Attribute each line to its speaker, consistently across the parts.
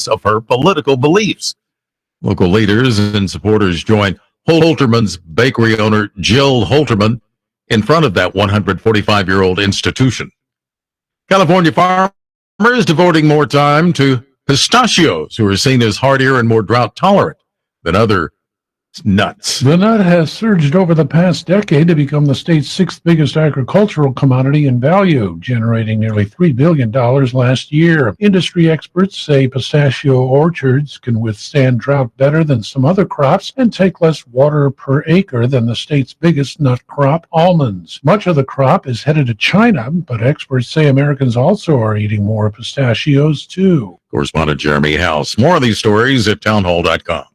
Speaker 1: of her political beliefs. Local leaders and supporters joined Holterman's bakery owner, Jill Holterman, in front of that 145-year-old institution. California farmers devoting more time to pistachios, who are seen as hardier and more drought-tolerant than other nuts.
Speaker 2: The nut has surged over the past decade to become the state's sixth biggest agricultural commodity in value, generating nearly $3 billion last year. Industry experts say pistachio orchards can withstand drought better than some other crops and take less water per acre than the state's biggest nut crop, almonds. Much of the crop is headed to China, but experts say Americans also are eating more pistachios, too.
Speaker 1: Correspondent Jeremy House. More of these stories at townhall.com.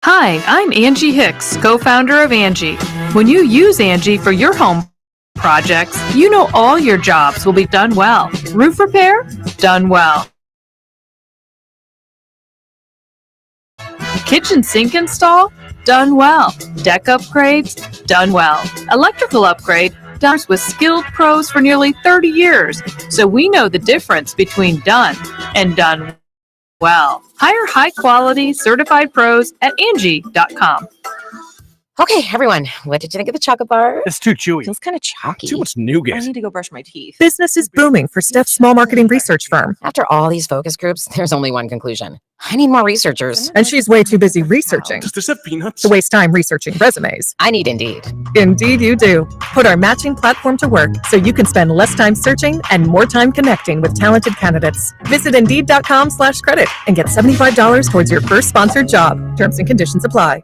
Speaker 3: Hi, I'm Angie Hicks, co-founder of Angie. When you use Angie for your home projects, you know all your jobs will be done well. Roof repair? Done well. Kitchen sink install? Done well. Deck upgrades? Done well. Electrical upgrade? Done with skilled pros for nearly 30 years. So we know the difference between done and done well. Hire high-quality, certified pros at Angie.com.
Speaker 4: Okay, everyone, what did you think of the chocolate bar?
Speaker 5: It's too chewy.
Speaker 4: Feels kind of chalky.
Speaker 5: Too much nougat.
Speaker 6: I need to go brush my teeth.
Speaker 7: Business is booming for Steph's small marketing research firm.
Speaker 4: After all these focus groups, there's only one conclusion. I need more researchers.
Speaker 7: And she's way too busy researching
Speaker 5: Does this have peanuts?
Speaker 7: to waste time researching resumes.
Speaker 4: I need Indeed.
Speaker 7: Indeed you do. Put our matching platform to work so you can spend less time searching and more time connecting with talented candidates. Visit Indeed.com/credit and get $75 towards your first sponsored job. Terms and conditions apply.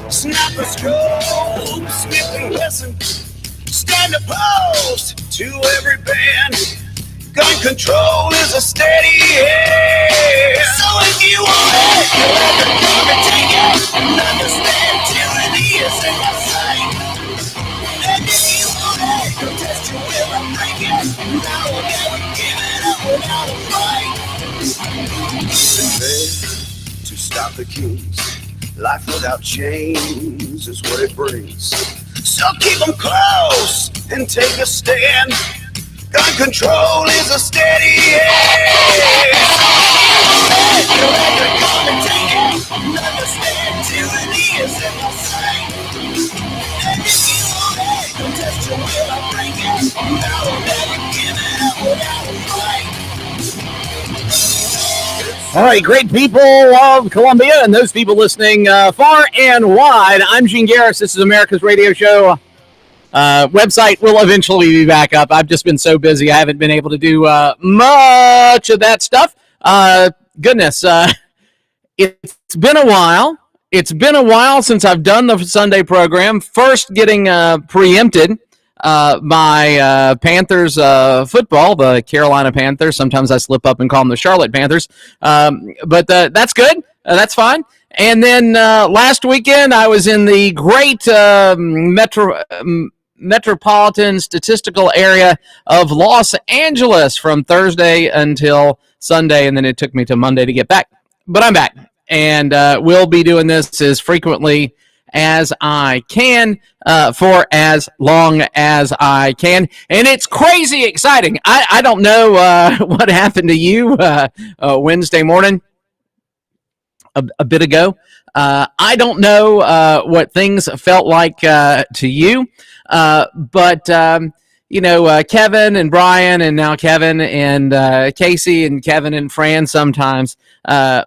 Speaker 8: Snap a scope, Smith and Wesson, stand opposed to every band. Gun control is a steady hand. So if you want it, you have to come and take it. And understand tyranny is in your sight. And if you want it, you'll test your will and break it. And I will never give it up without a fight. Prepare to stop the kings. Life without chains is what it brings. So keep them close and take a stand. Gun control is a steady hand. You'll have to come and take it. And understand tyranny is in the sight. And if you want it, you'll test your will and break it. And I will never give it up without a fight.
Speaker 5: All right, great people of Columbia and those people listening far and wide. I'm Gene Garris. This is America's Radio Show. Website will eventually be back up. I've just been so busy. I haven't been able to do much of that stuff. Goodness, it's been a while. It's been a while since I've done the Sunday program. First getting preempted by Panthers football, the Carolina Panthers. Sometimes I slip up and call them the Charlotte Panthers. But that's good. That's fine. And then last weekend, I was in the great metropolitan statistical area of Los Angeles from Thursday until Sunday, and then it took me to Monday to get back. But I'm back, and we'll be doing this as frequently as I can for as long as I can. And it's crazy exciting. I don't know what happened to you Wednesday morning a bit ago. I don't know what things felt like to you, but you know, Kevin and Brian, and now Kevin and Casey, and Kevin and Fran sometimes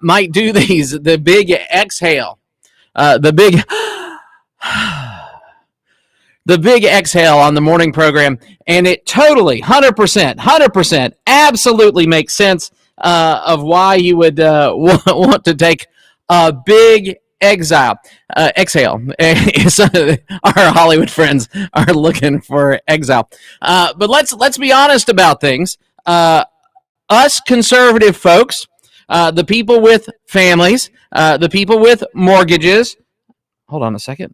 Speaker 5: might do the big exhale, the big exhale on the morning program, and it totally 100% absolutely makes sense of why you would want to take a big exhale. Our Hollywood friends are looking for exile. But let's be honest about things. Us conservative folks, the people with families, the people with mortgages, hold on a second.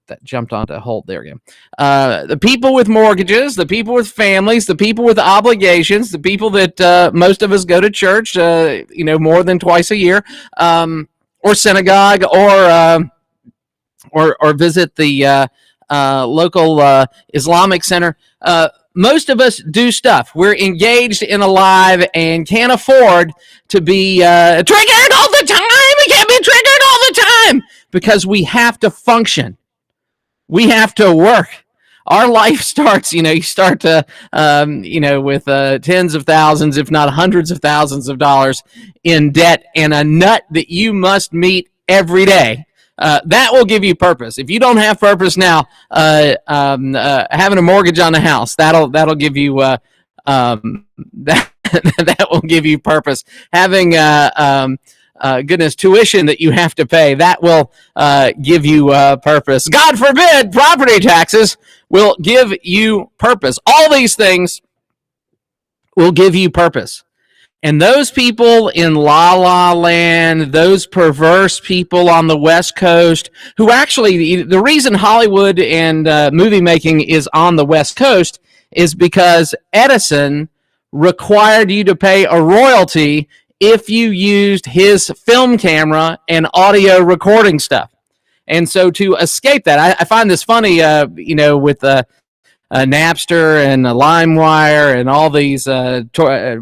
Speaker 5: That jumped onto hold. There again. The people with mortgages, the people with families, the people with obligations, the people that most of us go to church, more than twice a year, or synagogue, or visit the local Islamic center. Most of us do stuff. We're engaged in a live and can't afford to be triggered all the time. We can't be triggered all the time because we have to function. We have to work. Our life starts, you start to, with tens of thousands, if not hundreds of thousands of dollars in debt and a nut that you must meet every day. That will give you purpose. If you don't have purpose now, having a mortgage on the house, that'll give you that will give you purpose. Having tuition that you have to pay, that will give you purpose. God forbid, property taxes will give you purpose. All these things will give you purpose. And those people in La La Land, those perverse people on the West Coast, who actually, the reason Hollywood and movie making is on the West Coast is because Edison required you to pay a royalty if you used his film camera and audio recording stuff. And so to escape that, I find this funny, with Napster and LimeWire and all these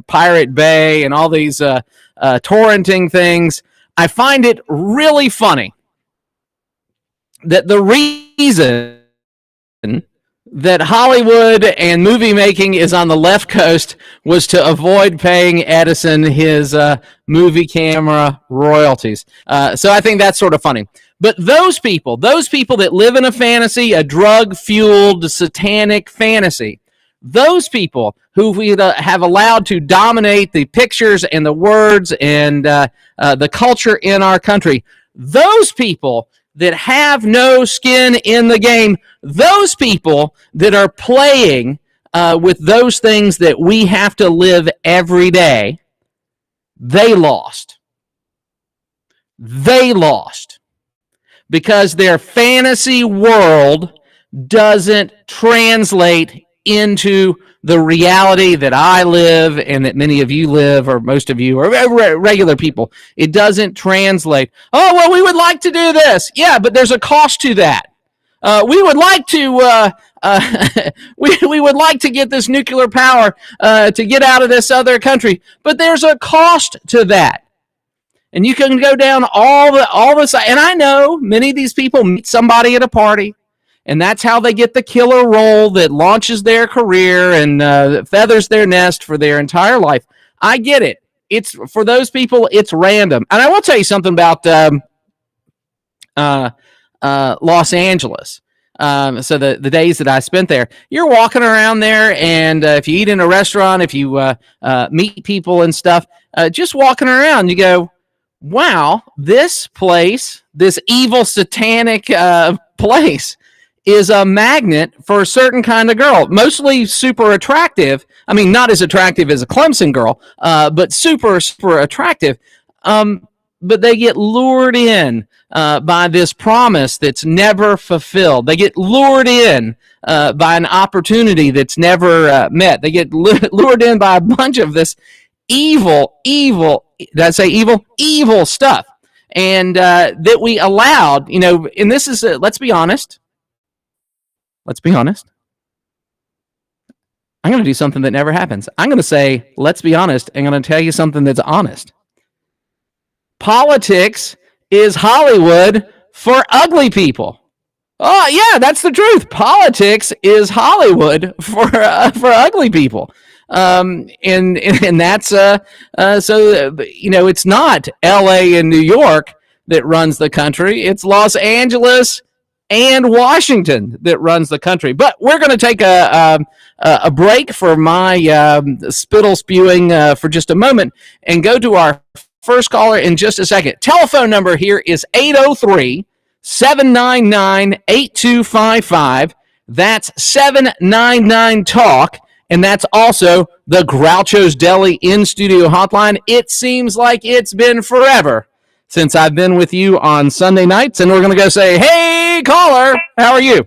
Speaker 5: Pirate Bay and all these torrenting things. I find it really funny that the reason that Hollywood and movie making is on the left coast was to avoid paying Edison his movie camera royalties. So I think that's sort of funny. But those people that live in a fantasy, a drug-fueled satanic fantasy, those people who we have allowed to dominate the pictures and the words and the culture in our country, those people that have no skin in the game, those people that are playing with those things that we have to live every day, they lost. They lost. Because their fantasy world doesn't translate into the reality that I live and that many of you live, or most of you, or regular people. It doesn't translate. Oh, well, we would like to do this. Yeah, but there's a cost to that. We would like to we would like to get this nuclear power to get out of this other country, but there's a cost to that. And you can go down all the and I know many of these people meet somebody at a party, and that's how they get the killer role that launches their career and feathers their nest for their entire life. I get it. It's for those people, it's random. And I will tell you something about Los Angeles. So the days that I spent there, you're walking around there, and if you eat in a restaurant, if you meet people and stuff, just walking around, you go, wow, this place, this evil satanic place is a magnet for a certain kind of girl, mostly super attractive. I mean, not as attractive as a Clemson girl, but super, super attractive. But they get lured in by this promise that's never fulfilled. They get lured in by an opportunity that's never met. They get lured in by a bunch of this evil, did I say evil? Evil stuff. And that we allowed, and this is, let's be honest. Let's be honest. I'm going to do something that never happens. I'm going to say, let's be honest. I'm going to tell you something that's honest. Politics is Hollywood for ugly people. Oh, yeah, that's the truth. Politics is Hollywood for ugly people. And that's so it's not LA and New York that runs the country. It's Los Angeles and Washington that runs the country. But we're going to take a break for my spittle spewing for just a moment and go to our first caller in just a second. Telephone number here is 803-799-8255. That's 799-TALK. And that's also the Groucho's Deli in-studio hotline. It seems like it's been forever since I've been with you on Sunday nights, and we're going to go say, hey, caller, how are you?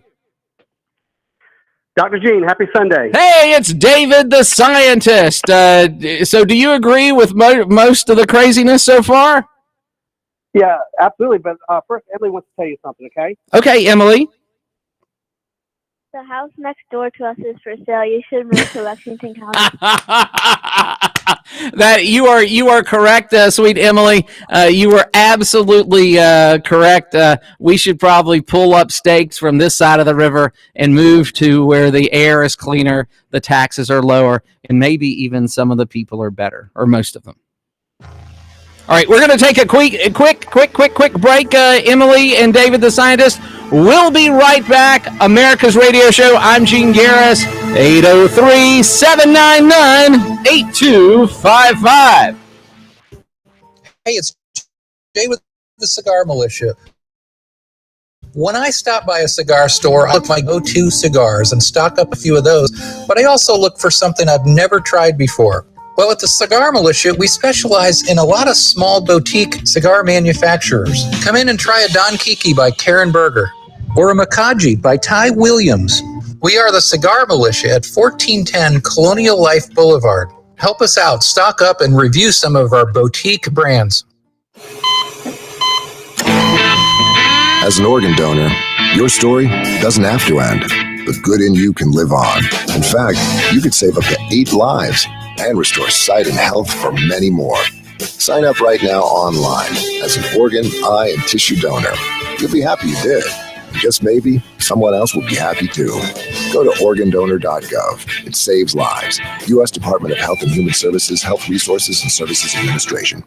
Speaker 6: Dr. Gene, happy Sunday.
Speaker 5: Hey, it's David the scientist. So do you agree with most of the craziness so far?
Speaker 6: Yeah, absolutely. But first, Emily wants to tell you something, okay?
Speaker 5: Okay, Emily.
Speaker 9: The house next door to us is for sale. You should move to Lexington County.
Speaker 5: That you are correct, sweet Emily. You were absolutely correct. We should probably pull up stakes from this side of the river and move to where the air is cleaner, the taxes are lower, and maybe even some of the people are better, or most of them. All right, we're going to take a quick break. Emily and David the scientist. We'll be right back. America's Radio Show. I'm Gene Garris. 803-799-8255.
Speaker 10: Hey, it's Jay with the Cigar Militia. When I stop by a cigar store, I look for my go-to cigars and stock up a few of those, but I also look for something I've never tried before. Well, at the Cigar Militia, we specialize in a lot of small boutique cigar manufacturers. Come in and try a Don Kiki by Karen Berger or a Makaji by Ty Williams. We are the Cigar Militia at 1410 Colonial Life Boulevard. Help us out, stock up, and review some of our boutique brands.
Speaker 11: As an organ donor, your story doesn't have to end. The good in you can live on. In fact, you could save up to 8 lives and restore sight and health for many more. Sign up right now online as an organ, eye, and tissue donor. You'll be happy you did. And just maybe someone else will be happy too. Go to organdonor.gov. It saves lives. U.S. Department of Health and Human Services, Health Resources and Services Administration.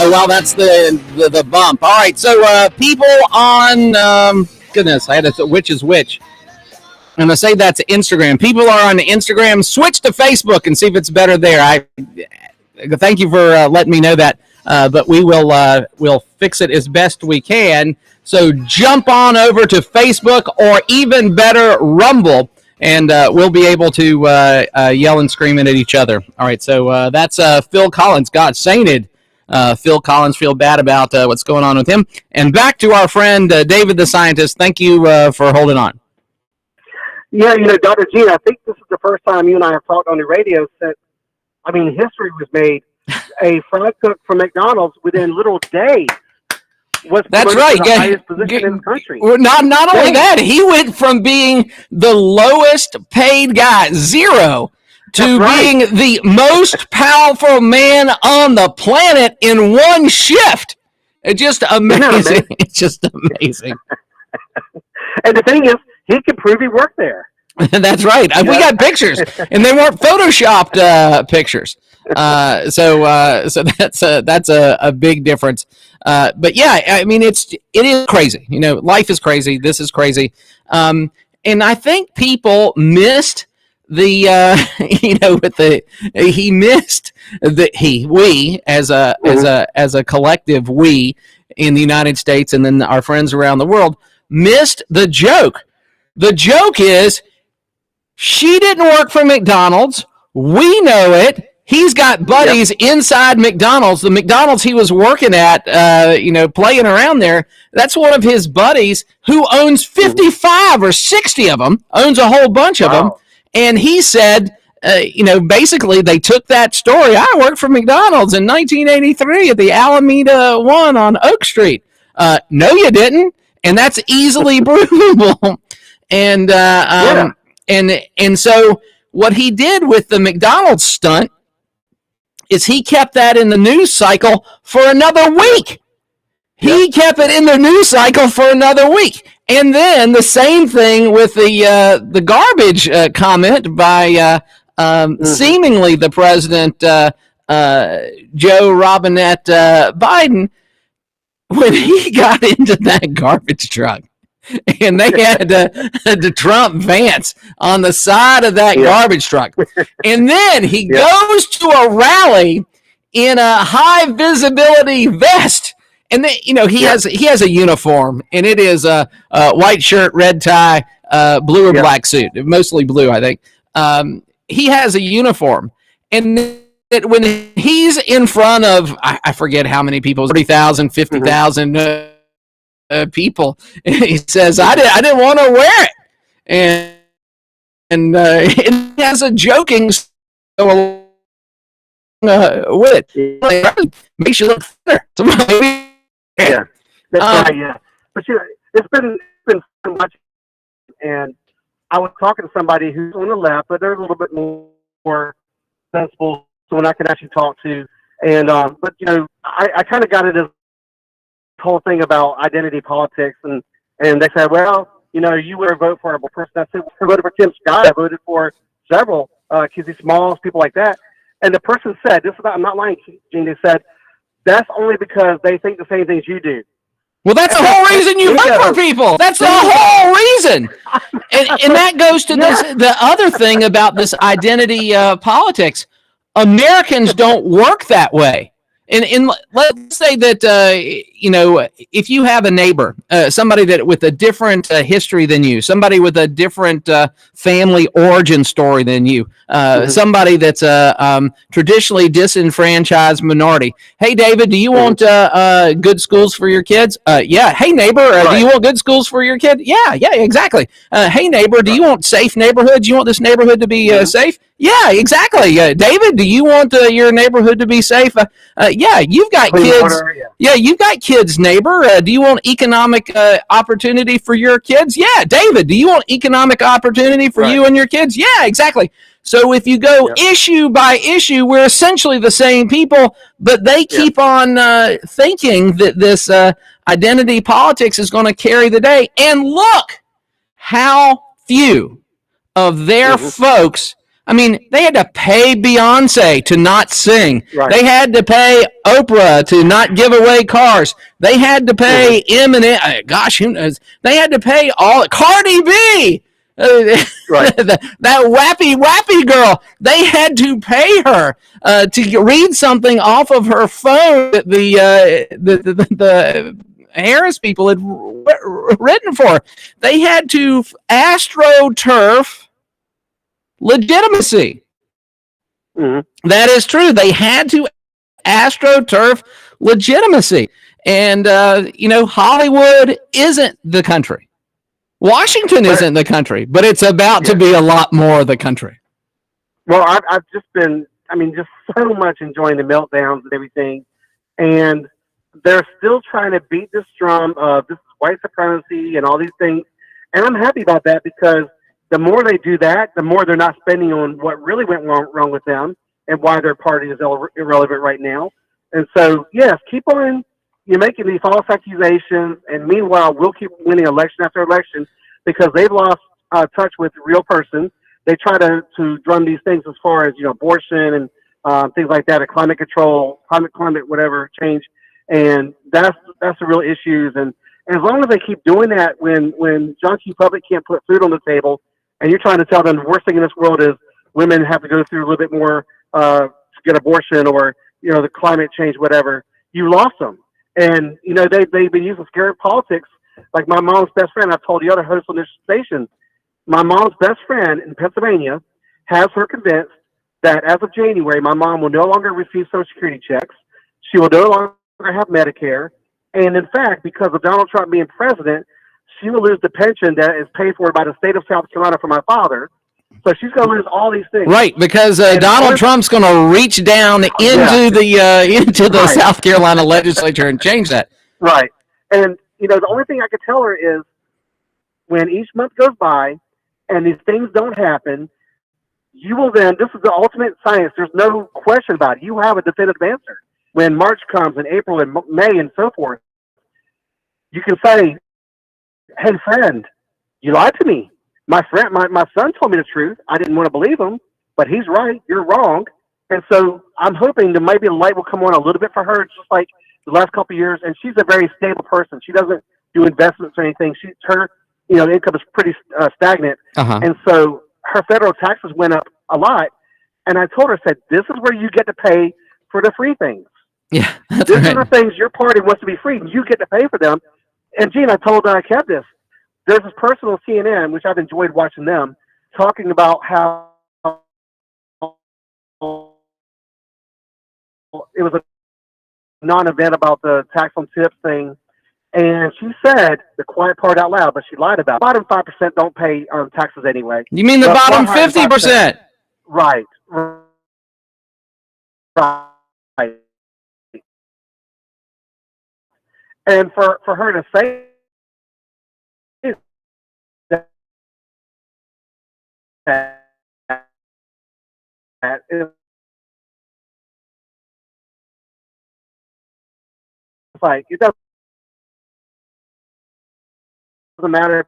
Speaker 5: Oh, well, that's the bump. All right, so people on, goodness, I had to, which is which? I'm going to say that's Instagram. People are on Instagram. Switch to Facebook and see if it's better there. I thank you for letting me know that, but we will we'll fix it as best we can. So jump on over to Facebook or even better, Rumble, and we'll be able to yell and scream at each other. All right, so that's Phil Collins. God, sainted. Phil Collins, feel bad about what's going on with him. And back to our friend David the scientist. Thank you for holding on.
Speaker 6: Yeah, Dr. Gene, I think this is the first time you and I have talked on the radio since, history was made. A fry cook from McDonald's within little days was
Speaker 5: That's right.
Speaker 6: to the highest position in the country.
Speaker 5: Not only that, he went from being the lowest paid guy, zero, to being the most powerful man on the planet in one shift. It's just amazing. It's just amazing.
Speaker 6: And the thing is, he can prove he worked there.
Speaker 5: That's right. We got pictures, and they weren't photoshopped pictures. So that's a big difference. But yeah, it is crazy. Life is crazy. This is crazy. And I think people missed we as a collective, we in the United States and then our friends around the world missed the joke. The joke is she didn't work for McDonald's. We know it. He's got buddies inside McDonald's. The McDonald's he was working at, playing around there, that's one of his buddies who owns 55 or 60 of them, owns a whole bunch of them. And he said, basically they took that story. I worked for McDonald's in 1983 at the Alameda 1 on Oak Street. No, you didn't. And that's easily provable. And so what he did with the McDonald's stunt is he kept that in the news cycle for another week. He kept it in the news cycle for another week. And then the same thing with the garbage comment by seemingly the president, Joe Robinette Biden, when he got into that garbage truck. and they had the Trump Vance on the side of that garbage truck. And then he goes to a rally in a high visibility vest. And then, he has a uniform, and it is a white shirt, red tie, blue or black suit, mostly blue, I think. He has a uniform, and when he's in front of, I forget how many people, 30,000, 50,000 people, he says, I didn't want to wear it, and it has a joking with it. Makes you look thinner. So maybe,
Speaker 6: that's right, yeah. But it's been so much, and I was talking to somebody who's on the left, but they're a little bit more sensible, someone I can actually talk to. And but I kind of got into this whole thing about identity politics, and they said, well, you would vote for a person. I said, I voted for Tim Scott. I voted for several Kizzy Smalls, people like that. And the person said, I'm not lying, Gene. They said, that's only because they think the same things you do.
Speaker 5: Well, that's the whole reason you vote for people. That's the whole reason. And that goes to the other thing about this identity politics. Americans don't work that way. And let's say that, if you have a neighbor, somebody that with a different history than you, somebody with a different family origin story than you, somebody that's a traditionally disenfranchised minority. Hey, David, do you want good schools for your kids? Yeah. Hey, neighbor, do you want good schools for your kid? Yeah, exactly. Hey, neighbor, do you want safe neighborhoods? You want this neighborhood to be safe? Yeah, exactly. David, do you want your neighborhood to be safe? Yeah, you've got kids. Yeah, you've got kids, neighbor. Do you want economic opportunity for your kids? Yeah, David, do you want economic opportunity for you and your kids? Yeah, exactly. So if you go issue by issue, we're essentially the same people, but they keep on thinking that this identity politics is going to carry the day. And look how few of their folks. I mean, they had to pay Beyonce to not sing. They had to pay Oprah to not give away cars. They had to pay Eminem. Gosh, who knows? They had to pay all Cardi B. That wappy girl. They had to pay her to read something off of her phone that the Harris people had written for her. They had to AstroTurf legitimacy. That is true. They had to AstroTurf legitimacy. And, Hollywood isn't the country. Washington isn't the country, but it's about to be a lot more of the country.
Speaker 6: Well, I've just been, just so much enjoying the meltdowns and everything. And they're still trying to beat this drum of this white supremacy and all these things. And I'm happy about that, because the more they do that, the more they're not spending on what really went wrong with them and why their party is irrelevant right now. And so, yes, keep on making these false accusations, and meanwhile, we'll keep winning election after election, because they've lost touch with the real person. They try to drum these things as far as, abortion and things like that, or climate control, climate whatever change. And that's the real issues. And as long as they keep doing that, when junkie public can't put food on the table, and you're trying to tell them the worst thing in this world is women have to go through a little bit more to get abortion, or the climate change, whatever, you lost them. And they've been using scary politics. Like my mom's best friend, I've told the other hosts on this station, my mom's best friend in Pennsylvania has her convinced that as of January, my mom will no longer receive Social Security checks. She will no longer have Medicare. And in fact, because of Donald Trump being president, she will lose the pension that is paid for by the state of South Carolina for my father. So she's going to lose all these things.
Speaker 5: Right, because Donald Trump's going to reach down into the South Carolina legislature and change that.
Speaker 6: Right. And, the only thing I could tell her is when each month goes by and these things don't happen, you will then, this is the ultimate science. There's no question about it. You have a definitive answer. When March comes and April and May and so forth, you can say, hey, friend, you lied to me. My friend, my son told me the truth. I didn't want to believe him, but he's right. You're wrong. And so I'm hoping that maybe the light will come on a little bit for her, just like the last couple of years. And she's a very stable person. She doesn't do investments or anything. Her income is pretty stagnant, and so her federal taxes went up a lot. And I told her, I said, this is where you get to pay for the free things.
Speaker 5: Yeah,
Speaker 6: these are the things your party wants to be free, and you get to pay for them. And Gene, I told her I kept this. There's this person on CNN, which I've enjoyed watching them, talking about how it was a non-event about the tax on tips thing. And she said the quiet part out loud, but she lied about it. Bottom 5% don't pay taxes anyway.
Speaker 5: You mean the bottom 50%?
Speaker 6: Right. Right. And for her to say that it's like it doesn't matter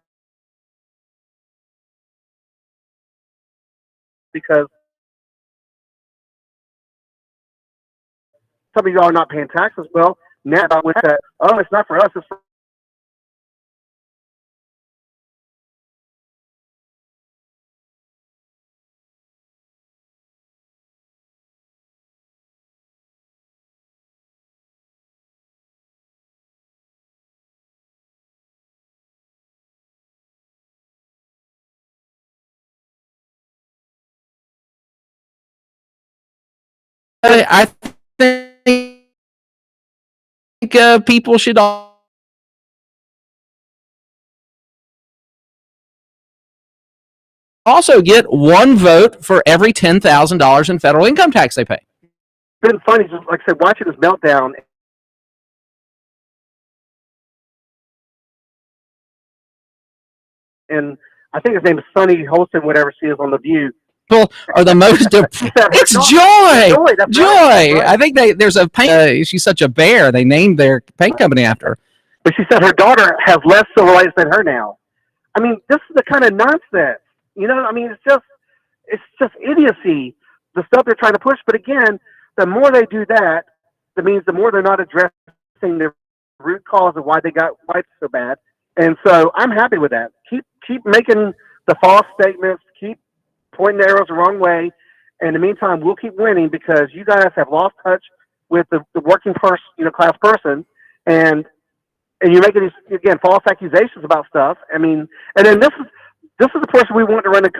Speaker 6: because some of y'all are not paying taxes. Well, now with that, it's not for us, it's for
Speaker 5: I think people should also get one vote for every $10,000 in federal income tax they pay.
Speaker 6: It's been funny, just like I said, watching this meltdown. And I think his name is Sunny Holston, whatever she is on The View.
Speaker 5: People are the most it's Joy. Joy. Right. I think there's a paint. She's such a bear. They named their paint company after her.
Speaker 6: But she said her daughter has less civil rights than her now. I mean, this is the kind of nonsense. I mean, it's just idiocy, the stuff they're trying to push. But again, the more they do that means the more they're not addressing the root cause of why they got whites so bad. And so I'm happy with that. Keep making the false statements. Keep pointing the arrows the wrong way. And in the meantime, we'll keep winning because you guys have lost touch with the working class person, and you're making these, again, false accusations about stuff. I mean, and then this is the person we want to run a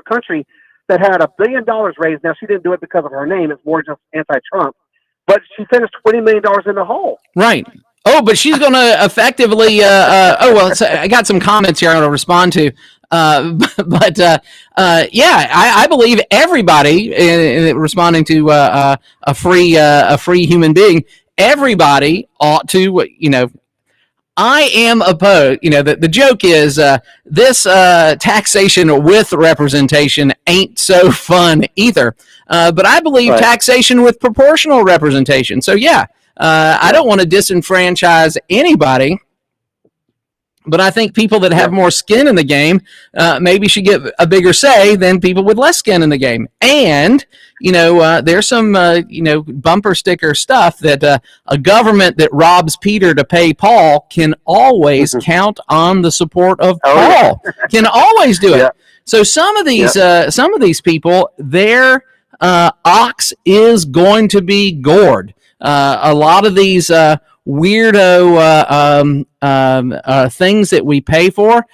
Speaker 6: country that had $1 billion raised. Now, she didn't do it because of her name. It's more just anti-Trump. But she finished $20 million in the hole.
Speaker 5: Right. Oh, but she's going to effectively. I got some comments here I want to respond to. I believe everybody, responding to a free human being, everybody ought to, I am opposed. The joke is this taxation with representation ain't so fun either. But I believe taxation with proportional representation. So I don't want to disenfranchise anybody, but I think people that have more skin in the game maybe should get a bigger say than people with less skin in the game. And, there's some, bumper sticker stuff that a government that robs Peter to pay Paul can always count on the support of Paul. Can always do it. Yeah. So some of these people, their ox is going to be gored. A lot of these weirdo things that we pay for,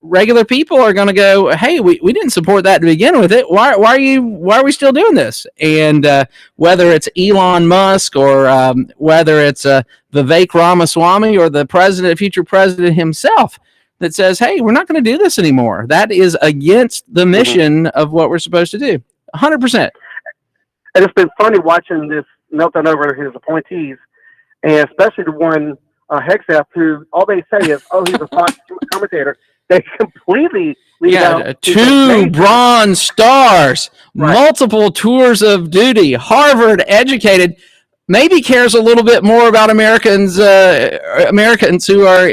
Speaker 5: regular people are going to go, hey, we didn't support that to begin with. Why are we still doing this? And whether it's Elon Musk or whether it's Vivek Ramaswamy or the future president himself that says, hey, we're not going to do this anymore. That is against the mission of what we're supposed to do. 100%.
Speaker 6: And it's been funny watching this meltdown over his appointees, and especially the one Hegseth, who all they say is, he's a Fox commentator. They completely leave out
Speaker 5: 2 Bronze Stars, multiple tours of duty, Harvard educated, maybe cares a little bit more about Americans who are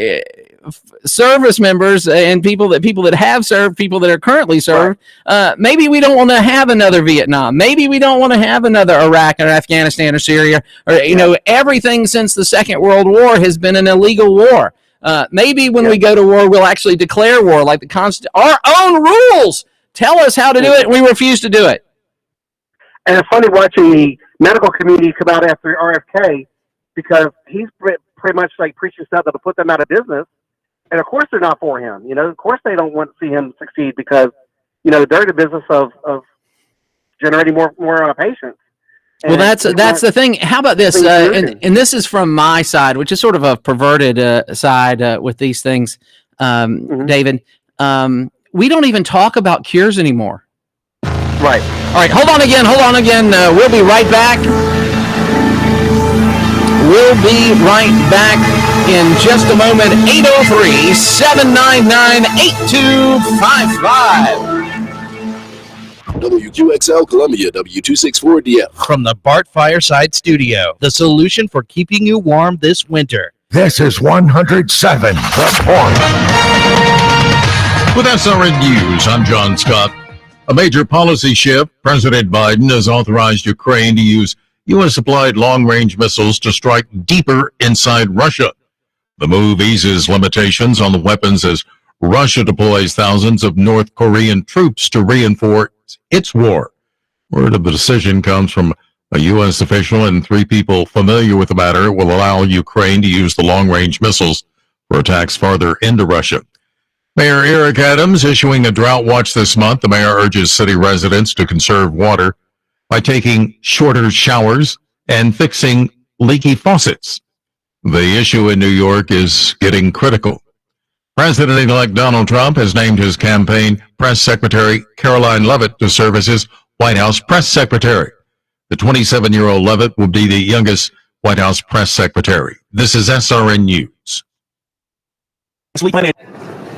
Speaker 5: service members and people that have served, people that are currently served. Maybe we don't want to have another Vietnam. Maybe we don't want to have another Iraq or Afghanistan or Syria, or everything since the Second World War has been an illegal war. Maybe when we go to war, we'll actually declare war, like our own rules tell us how to do it, and we refuse to do it.
Speaker 6: And it's funny watching the medical community come out after RFK, because he's pretty much like preaching stuff that'll put them out of business. And of course they're not for him. Of course they don't want to see him succeed, because, they're in the business of generating more patients. And
Speaker 5: well, that's the thing. How about this? And this is from my side, which is sort of a perverted side with these things, David. We don't even talk about cures anymore.
Speaker 6: Right.
Speaker 5: All right. Hold on again. We'll be right back. We'll be right back in just a moment. 803-799-8255.
Speaker 12: WQXL Columbia, W264DF.
Speaker 13: From the Bart Fireside Studio, the solution for keeping you warm this winter.
Speaker 14: This is 107 The Point.
Speaker 1: With SRN News, I'm John Scott. A major policy shift. President Biden has authorized Ukraine to use U.S.-supplied long-range missiles to strike deeper inside Russia. The move eases limitations on the weapons as Russia deploys thousands of North Korean troops to reinforce its war. Word of the decision comes from a U.S. official, and 3 people familiar with the matter. It will allow Ukraine to use the long-range missiles for attacks farther into Russia. Mayor Eric Adams issuing a drought watch this month. The mayor urges city residents to conserve water by taking shorter showers and fixing leaky faucets. The issue in New York is getting critical. President-elect Donald Trump has named his campaign press secretary Caroline Leavitt to serve as his White House press secretary. The 27-year-old Leavitt will be the youngest White House press secretary. This is SRN News.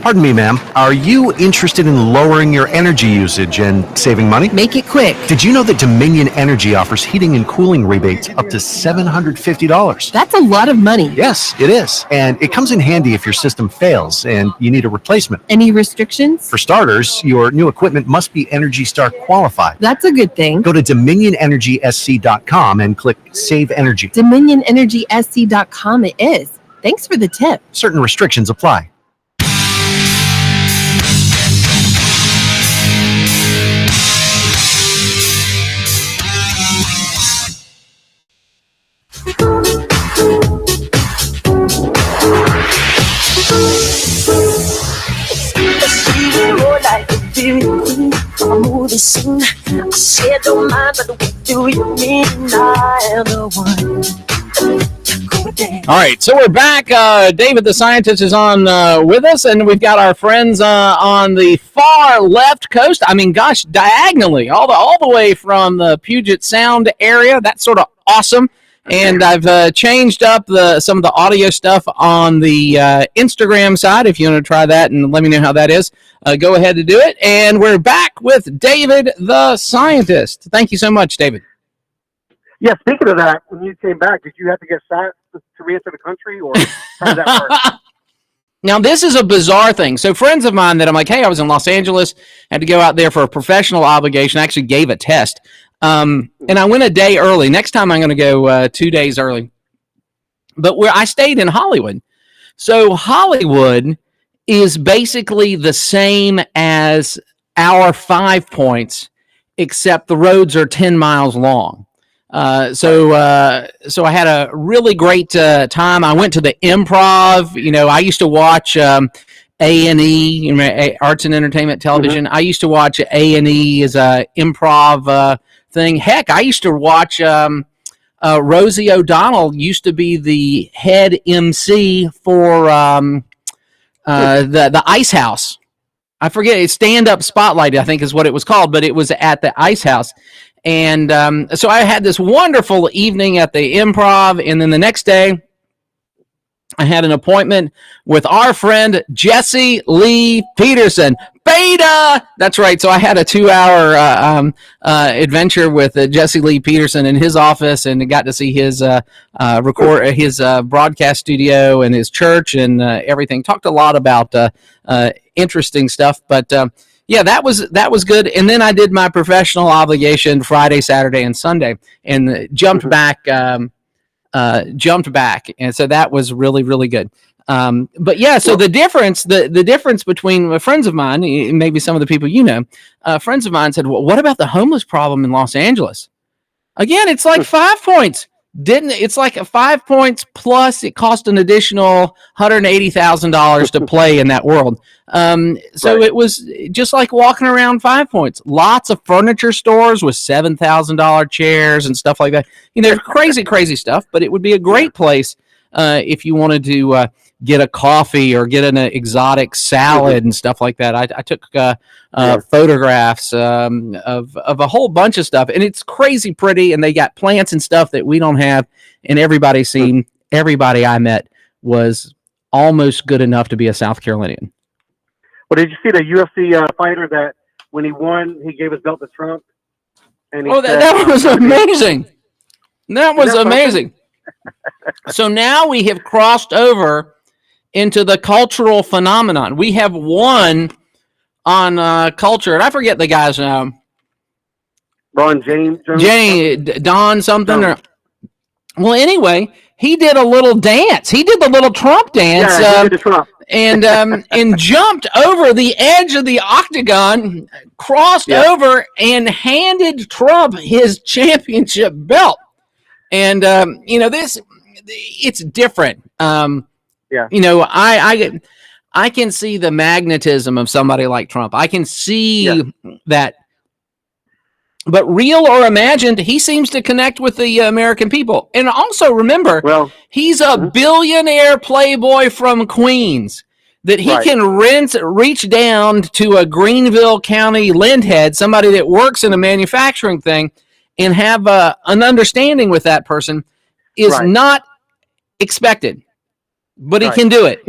Speaker 15: Pardon me, ma'am. Are you interested in lowering your energy usage and saving money?
Speaker 16: Make it quick.
Speaker 15: Did you know that Dominion Energy offers heating and cooling rebates up to $750?
Speaker 16: That's a lot of money.
Speaker 15: Yes, it is. And it comes in handy if your system fails and you need a replacement.
Speaker 16: Any restrictions?
Speaker 15: For starters, your new equipment must be Energy Star qualified.
Speaker 16: That's a good thing.
Speaker 15: Go to DominionEnergySC.com and click Save Energy.
Speaker 16: DominionEnergySC.com it is. Thanks for the tip.
Speaker 15: Certain restrictions apply.
Speaker 5: All right, so we're back. David the scientist is on with us, and we've got our friends on the far left coast. I mean, gosh, diagonally, all the way from the Puget Sound area. That's sort of awesome. And I've changed up some of the audio stuff on the Instagram side. If you want to try that and let me know how that is, go ahead to do it. And we're back with David the scientist. Thank you so much, David.
Speaker 6: Yeah, speaking of that, when you came back, did you have to get shot to re-enter the country, or how did that work?
Speaker 5: Now, this is a bizarre thing. So friends of mine that I'm like, hey, I was in Los Angeles, had to go out there for a professional obligation. I actually gave a test. And I went a day early. Next time I'm going to go 2 days early. But where I stayed in Hollywood. So Hollywood is basically the same as our 5 Points, except the roads are 10 miles long. So I had a really great time. I went to the Improv. You know, I used to watch A&E, Arts and Entertainment Television. I used to watch A&E as a improv thing. Heck, I used to watch Rosie O'Donnell used to be the head MC for the Ice House. I forget, it's Stand Up Spotlight, I think is what it was called, but it was at the Ice House. And so I had this wonderful evening at the Improv, and then the next day I had an appointment with our friend Jesse Lee Peterson. Beta! That's right. So I had a 2-hour adventure with Jesse Lee Peterson in his office, and got to see his broadcast studio and his church and everything. Talked a lot about interesting stuff, but yeah, that was good. And then I did my professional obligation Friday, Saturday, and Sunday, and jumped back. And so that was really, really good. But yeah, so the difference between friends of mine, maybe some of the people friends of mine said, well, what about the homeless problem in Los Angeles? Again, it's like 5 points. It's like 5 points plus it cost an additional $180,000 to play in that world. So it was just like walking around 5 points. Lots of furniture stores with $7,000 chairs and stuff like that. Crazy stuff, but it would be a great place if you wanted to get a coffee or get an exotic salad and stuff like that. I took photographs of a whole bunch of stuff, and it's crazy pretty, and they got plants and stuff that we don't have, and everybody I met was almost good enough to be a South Carolinian.
Speaker 6: Well, did you see the UFC fighter that when he won, he gave his belt to Trump? And
Speaker 5: that was amazing. That was amazing. So now we have crossed over into the cultural phenomenon. We have one on culture, and I forget the guy's name.
Speaker 6: Ron James?
Speaker 5: Don something? Well, anyway, he did a little dance. He did the little Trump dance.
Speaker 6: Yeah, he did the Trump.
Speaker 5: And jumped over the edge of the octagon, crossed over, and handed Trump his championship belt. And it's different. I can see the magnetism of somebody like Trump. I can see that. But real or imagined, he seems to connect with the American people. And also remember, he's a billionaire playboy from Queens, that he can reach down to a Greenville County lendhead, somebody that works in a manufacturing thing, and have an understanding with that person is not expected. But he can do it.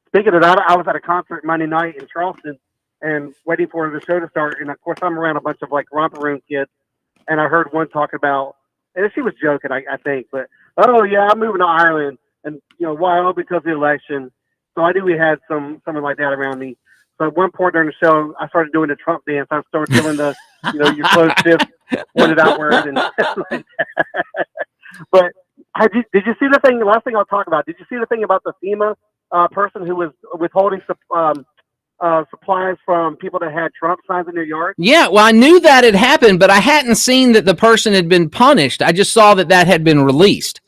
Speaker 6: Speaking of that, I was at a concert Monday night in Charleston and waiting for the show to start. And of course, I'm around a bunch of like romper room kids, and I heard one talking about, and she was joking, I think, but oh yeah, I'm moving to Ireland, and why? Oh, because of the election. So I knew we had something like that around me. So at one point during the show, I started doing the Trump dance. I started doing the, your closed fist pointed outward, and but. Did you see the thing? The last thing I'll talk about. Did you see the thing about the FEMA person who was withholding supplies from people that had Trump signs in their yard?
Speaker 5: Yeah, well, I knew that had happened, but I hadn't seen that the person had been punished. I just saw that had been released.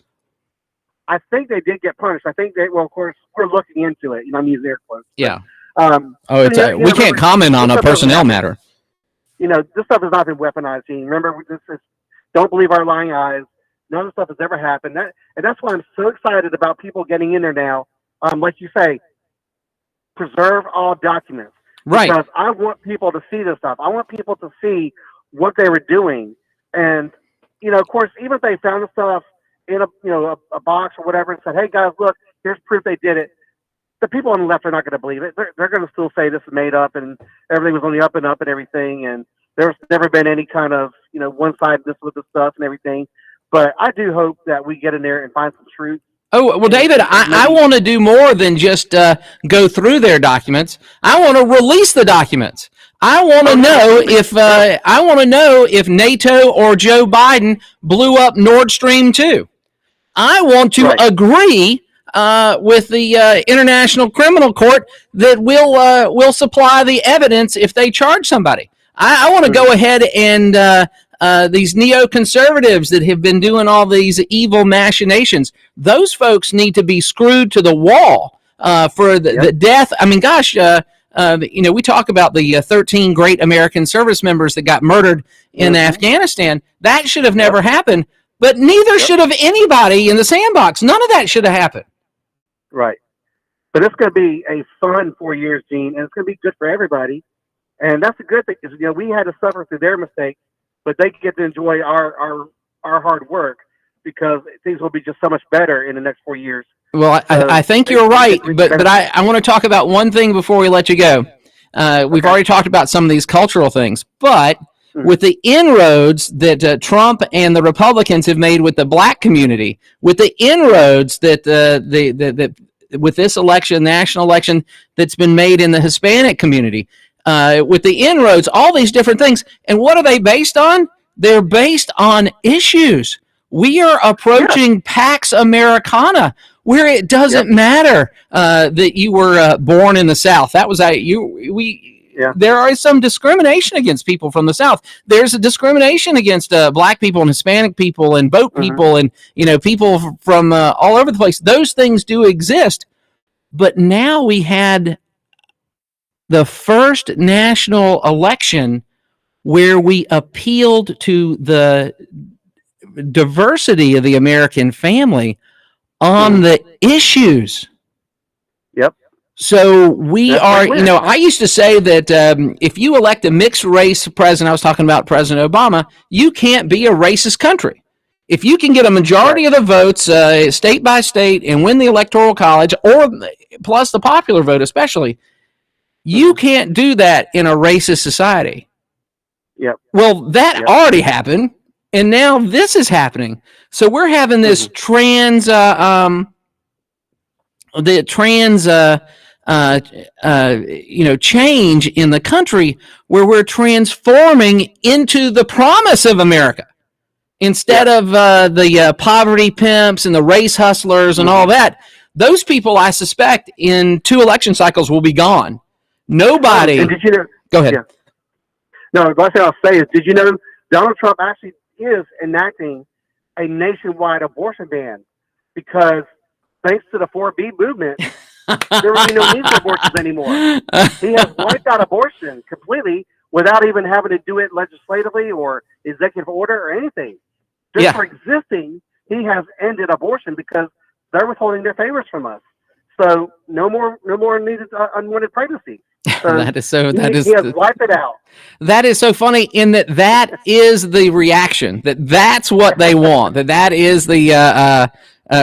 Speaker 6: I think they did get punished. I think of course, we're looking into it. I'm using air quotes.
Speaker 5: Yeah. We can't comment on a personnel matter.
Speaker 6: This stuff has not been weaponized. Remember, don't believe our lying eyes. None of the stuff has ever happened. And that's why I'm so excited about people getting in there now. Like you say, preserve all documents.
Speaker 5: Right.
Speaker 6: Because I want people to see this stuff. I want people to see what they were doing. And, of course, even if they found the stuff in a box or whatever and said, hey, guys, look, here's proof they did it. The people on the left are not going to believe it. They're going to still say this is made up and everything was on the up and up and everything. And there's never been any kind of, one-sidedness with the stuff and everything. But I do hope that we get in there and find some truth.
Speaker 5: Oh, well, David, I want to do more than just go through their documents. I want to release the documents. I want to know if NATO or Joe Biden blew up Nord Stream 2. I want to agree with the International Criminal Court that will supply the evidence if they charge somebody. I want to go ahead and these neoconservatives that have been doing all these evil machinations, those folks need to be screwed to the wall for the death. I mean, gosh, we talk about the 13 great American service members that got murdered in Afghanistan. That should have never happened, but neither should have anybody in the sandbox. None of that should have happened.
Speaker 6: Right. But it's going to be a fun 4 years, Gene, and it's going to be good for everybody. And that's a good thing because, we had to suffer through their mistakes, but they get to enjoy our hard work because things will be just so much better in the next 4 years.
Speaker 5: Well, I think you're right, but I want to talk about one thing before we let you go. We've already talked about some of these cultural things, but with the inroads that Trump and the Republicans have made with the black community, with the inroads that with this election, national election, that's been made in the Hispanic community, with the inroads, all these different things, and what are they based on? They're based on issues. We are approaching Pax Americana, where it doesn't matter that you were born in the South. That was there is some discrimination against people from the South. There's a discrimination against black people and Hispanic people and boat people and people from all over the place. Those things do exist, but now we had the first national election where we appealed to the diversity of the American family on the issues.
Speaker 6: Yep.
Speaker 5: So we are, I used to say that if you elect a mixed race president, I was talking about President Obama, you can't be a racist country. If you can get a majority of the votes state by state and win the Electoral College, or plus the popular vote especially, you can't do that in a racist society.
Speaker 6: Yep.
Speaker 5: Well, that already happened, and now this is happening. So we're having this change in the country where we're transforming into the promise of America instead of the poverty pimps and the race hustlers and all that. Those people, I suspect, in 2 election cycles will be gone. Nobody.
Speaker 6: And did you know?
Speaker 5: Go ahead.
Speaker 6: Yeah. No, the last thing I'll say is, did you know Donald Trump actually is enacting a nationwide abortion ban? Because thanks to the 4B movement, there will be no need for abortions anymore. He has wiped out abortion completely without even having to do it legislatively or executive order or anything. Just for existing, he has ended abortion because they're withholding their favors from us. So no more needed unwanted pregnancy. So he has wiped it out.
Speaker 5: That is so funny in that is the reaction, that's what they want, that is the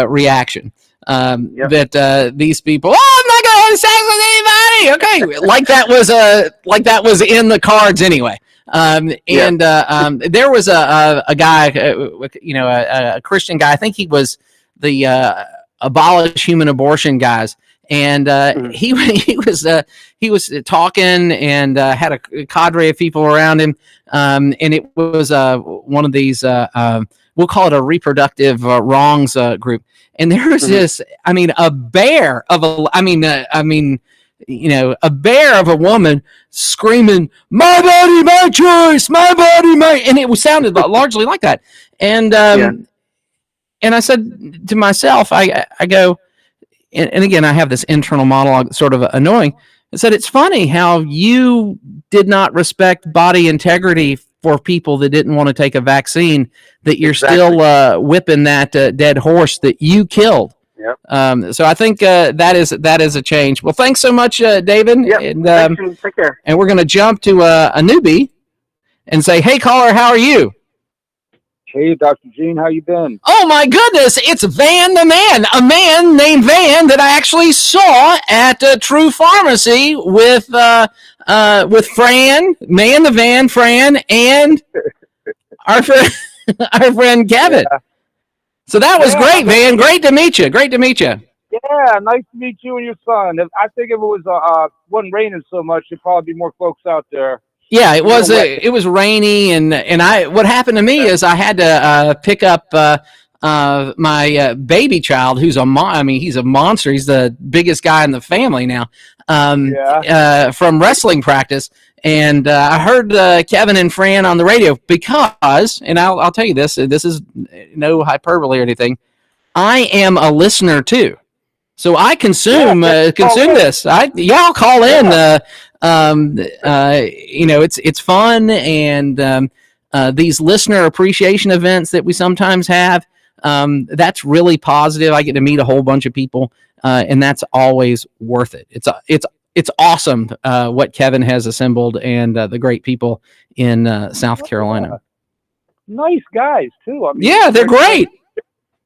Speaker 5: reaction. That these people, I'm not going to have sex with anybody. Okay, like that was in the cards anyway. There was a guy, a Christian guy. I think he was the Abolish Human Abortion guys, and he was talking and had a cadre of people around him, and it was one of these we'll call it a reproductive wrongs group. And there was this, a bear of a woman screaming, "My body, my choice, my body, my," and it sounded largely like that. And I said to myself, I go, and again, I have this internal monologue, sort of annoying. I said, it's funny how you did not respect body integrity for people that didn't want to take a vaccine, that you're still whipping that dead horse that you killed. Yep. So I think that is a change. Well, thanks so much, David.
Speaker 6: Yep.
Speaker 5: And
Speaker 6: take care.
Speaker 5: And we're going to jump to a newbie and say, hey, caller, how are you?
Speaker 17: Hey, Dr. Gene, how you been?
Speaker 5: Oh, my goodness. It's Van the Man, a man named Van that I actually saw at True Pharmacy with Fran, Man the Van, Fran, and our friend Kevin. Yeah. So that was great, Van. Great to meet you. Great to meet you.
Speaker 17: Yeah, nice to meet you and your son. I think if it was wasn't raining so much, there'd probably be more folks out there.
Speaker 5: Yeah, it was. It was rainy, and what happened to me is I had to pick up my baby child, who's he's a monster. He's the biggest guy in the family now. From wrestling practice, and I heard Kevin and Fran on the radio because, and I'll tell you this is no hyperbole or anything. I am a listener too, so I consume this. I'll call in. It's fun, and these listener appreciation events that we sometimes have, that's really positive. I get to meet a whole bunch of people, and that's always worth it. It's awesome what Kevin has assembled, and the great people in South Carolina.
Speaker 17: Nice guys too.
Speaker 5: They're great.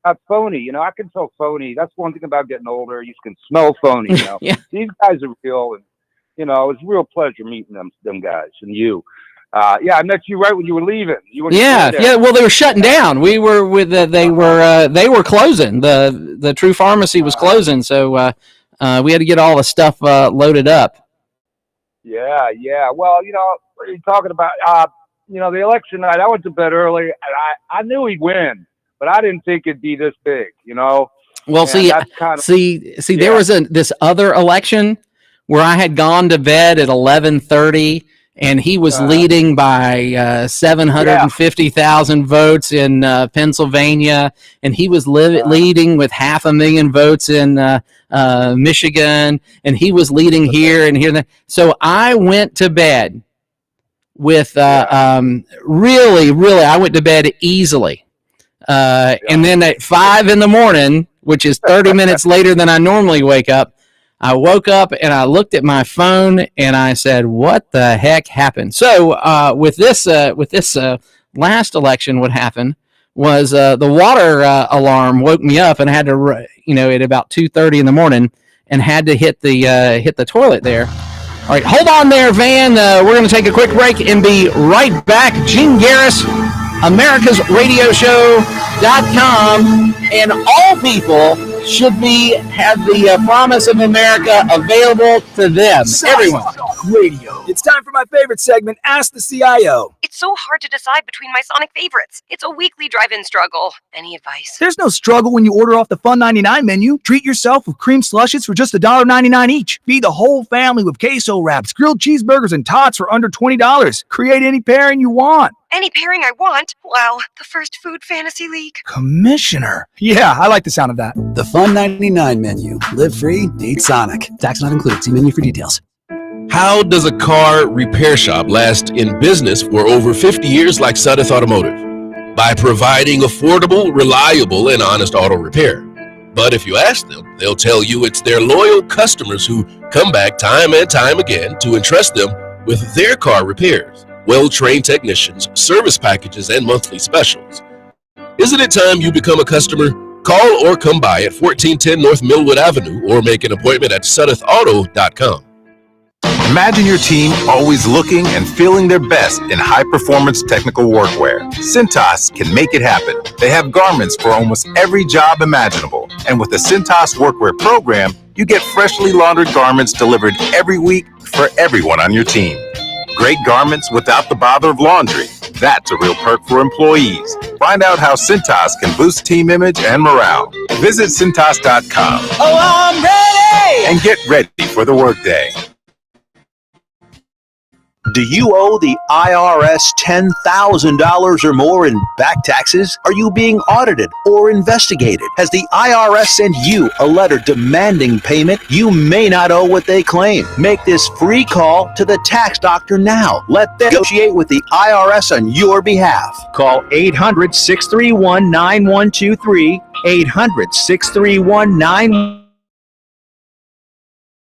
Speaker 17: not phony. You know, I can tell phony. That's one thing about getting older. You can smell phony. You know,
Speaker 5: Yeah.
Speaker 17: These guys are real, and you know, it's a real pleasure meeting them guys and you. Yeah, I met you right when you were leaving.
Speaker 5: Yeah. Well, they were shutting down. We were with they were closing. The True Pharmacy was closing, so we had to get all the stuff loaded up.
Speaker 17: Yeah. Well, you know, what are you talking about? You know, the election night, I went to bed early, and I knew he'd win, but I didn't think it'd be this big. You know.
Speaker 5: Well,
Speaker 17: And
Speaker 5: see,
Speaker 17: that's kind of,
Speaker 5: there was this other election where I had gone to bed at 11:30, and he was leading by 750,000 votes in Pennsylvania, and he was leading with 500,000 votes in Michigan, and he was leading here and here. So I went to bed with really, I went to bed easily. And then at 5 a.m, which is 30 minutes later than I normally wake up, I woke up and I looked at my phone and I said, "What the heck happened?" So with this last election, what happened was the water alarm woke me up, and I had to, at about 2:30 in the morning, and had to hit the toilet there. All right, hold on there, Van. We're going to take a quick break and be right back. Gene Garris, AmericasRadioShow.com, and all people should have the promise of America available to them. Everyone.
Speaker 18: Radio. It's time for my favorite segment, Ask the CIO.
Speaker 19: It's so hard to decide between my Sonic favorites. It's a weekly drive-in struggle. Any advice?
Speaker 18: There's no struggle when you order off the Fun 99 menu. Treat yourself with cream slushes for just $1.99 each. Feed the whole family with queso wraps, grilled cheeseburgers, and tots for under $20. Create any pairing you want.
Speaker 19: Any pairing I want? Wow, the first food fantasy league.
Speaker 18: Commissioner. Yeah, I like the sound of that.
Speaker 20: The Fun 99 menu. Live free, eat Sonic. Tax not included. See menu for details.
Speaker 12: How does a car repair shop last in business for over 50 years like Sudeth Automotive? By providing affordable, reliable, and honest auto repair. But if you ask them, they'll tell you it's their loyal customers who come back time and time again to entrust them with their car repairs. Well-trained technicians, service packages, and monthly specials. Isn't it time you become a customer? Call or come by at 1410 North Millwood Avenue or make an appointment at SudethAuto.com.
Speaker 21: Imagine your team always looking and feeling their best in high-performance technical workwear. Cintas can make it happen. They have garments for almost every job imaginable. And with the Cintas Workwear program, you get freshly laundered garments delivered every week for everyone on your team. Great garments without the bother of laundry. That's a real perk for employees. Find out how Cintas can boost team image and morale. Visit Cintas.com.
Speaker 18: Oh, I'm ready!
Speaker 21: And get ready for the workday.
Speaker 22: Do you owe the IRS $10,000 or more in back taxes? Are you being audited or investigated? Has the IRS sent you a letter demanding payment? You may not owe what they claim. Make this free call to the tax doctor now. Let them negotiate with the IRS on your behalf. Call 800-631-9123, 800-631-9123.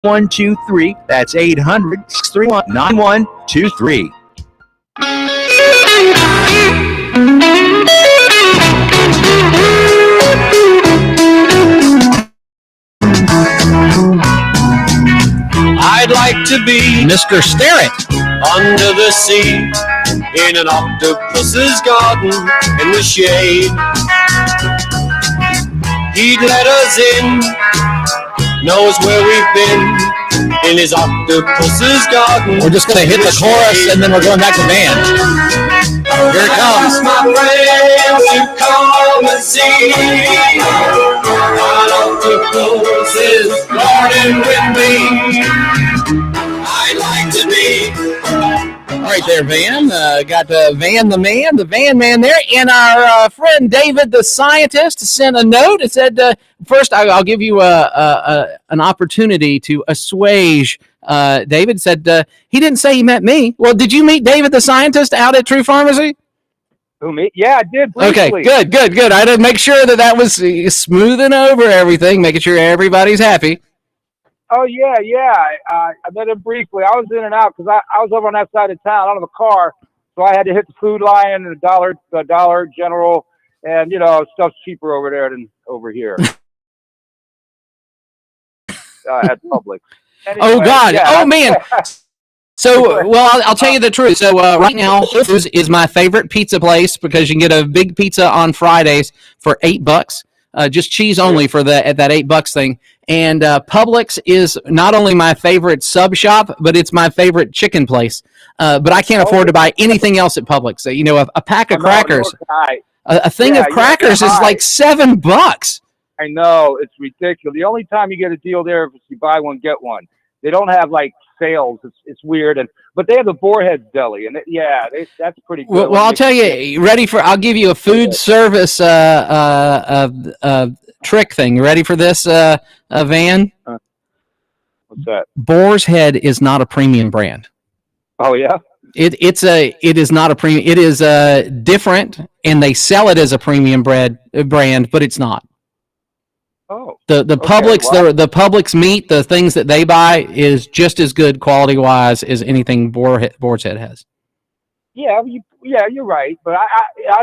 Speaker 22: 123. That's 800-631-9123.
Speaker 23: I'd like to be
Speaker 5: Mr. Starrett
Speaker 23: under the sea in an octopus's garden in the shade. He'd let us in, knows where we've been in his octopus's garden.
Speaker 5: We're just going to hit the chorus and then we're going back to band. Here it comes.
Speaker 23: My friends to come and see an octopus's garden with me. I'd like to be.
Speaker 5: All right there, Van. Got Van the man, the Van man there. And our friend David the scientist sent a note. It said, first, I'll give you an opportunity to assuage. David said he didn't say he met me. Well, did you meet David the scientist out at True Pharmacy?
Speaker 17: Who, me? Yeah, I did briefly.
Speaker 5: Okay, good. I had to make sure that was smoothing over everything, making sure everybody's happy.
Speaker 17: Oh, yeah. I met him briefly. I was in and out because I was over on that side of town out of the car. So I had to hit the Food Lion and the Dollar General And stuff's cheaper over there than over here at Publix. Anyway,
Speaker 5: Oh God!
Speaker 17: yeah,
Speaker 5: Oh man! So, well, I'll tell you the truth. So, right now, Whole Foods is my favorite pizza place because you can get a big pizza on Fridays for $8, just cheese only for that $8 thing. And Publix is not only my favorite sub shop, but it's my favorite chicken place. But I can't afford to buy anything else at Publix. So, a pack of crackers, a thing of crackers is like $7.
Speaker 17: I know, it's ridiculous. The only time you get a deal there is if you buy one get one. They don't have like sales. It's weird, but they have the Boarhead Deli, and that's pretty good.
Speaker 5: Well, I'll tell you. I'll give you a food service trick thing. You ready for this, Van?
Speaker 17: What's that?
Speaker 5: Boar's Head is not a premium brand.
Speaker 17: Oh yeah.
Speaker 5: It is not a premium. It is different, and they sell it as a premium brand, but it's not.
Speaker 17: Oh.
Speaker 5: The Publix the Publix meat, the things that they buy is just as good quality wise as anything Boar's Head has.
Speaker 17: Yeah, you're right. But I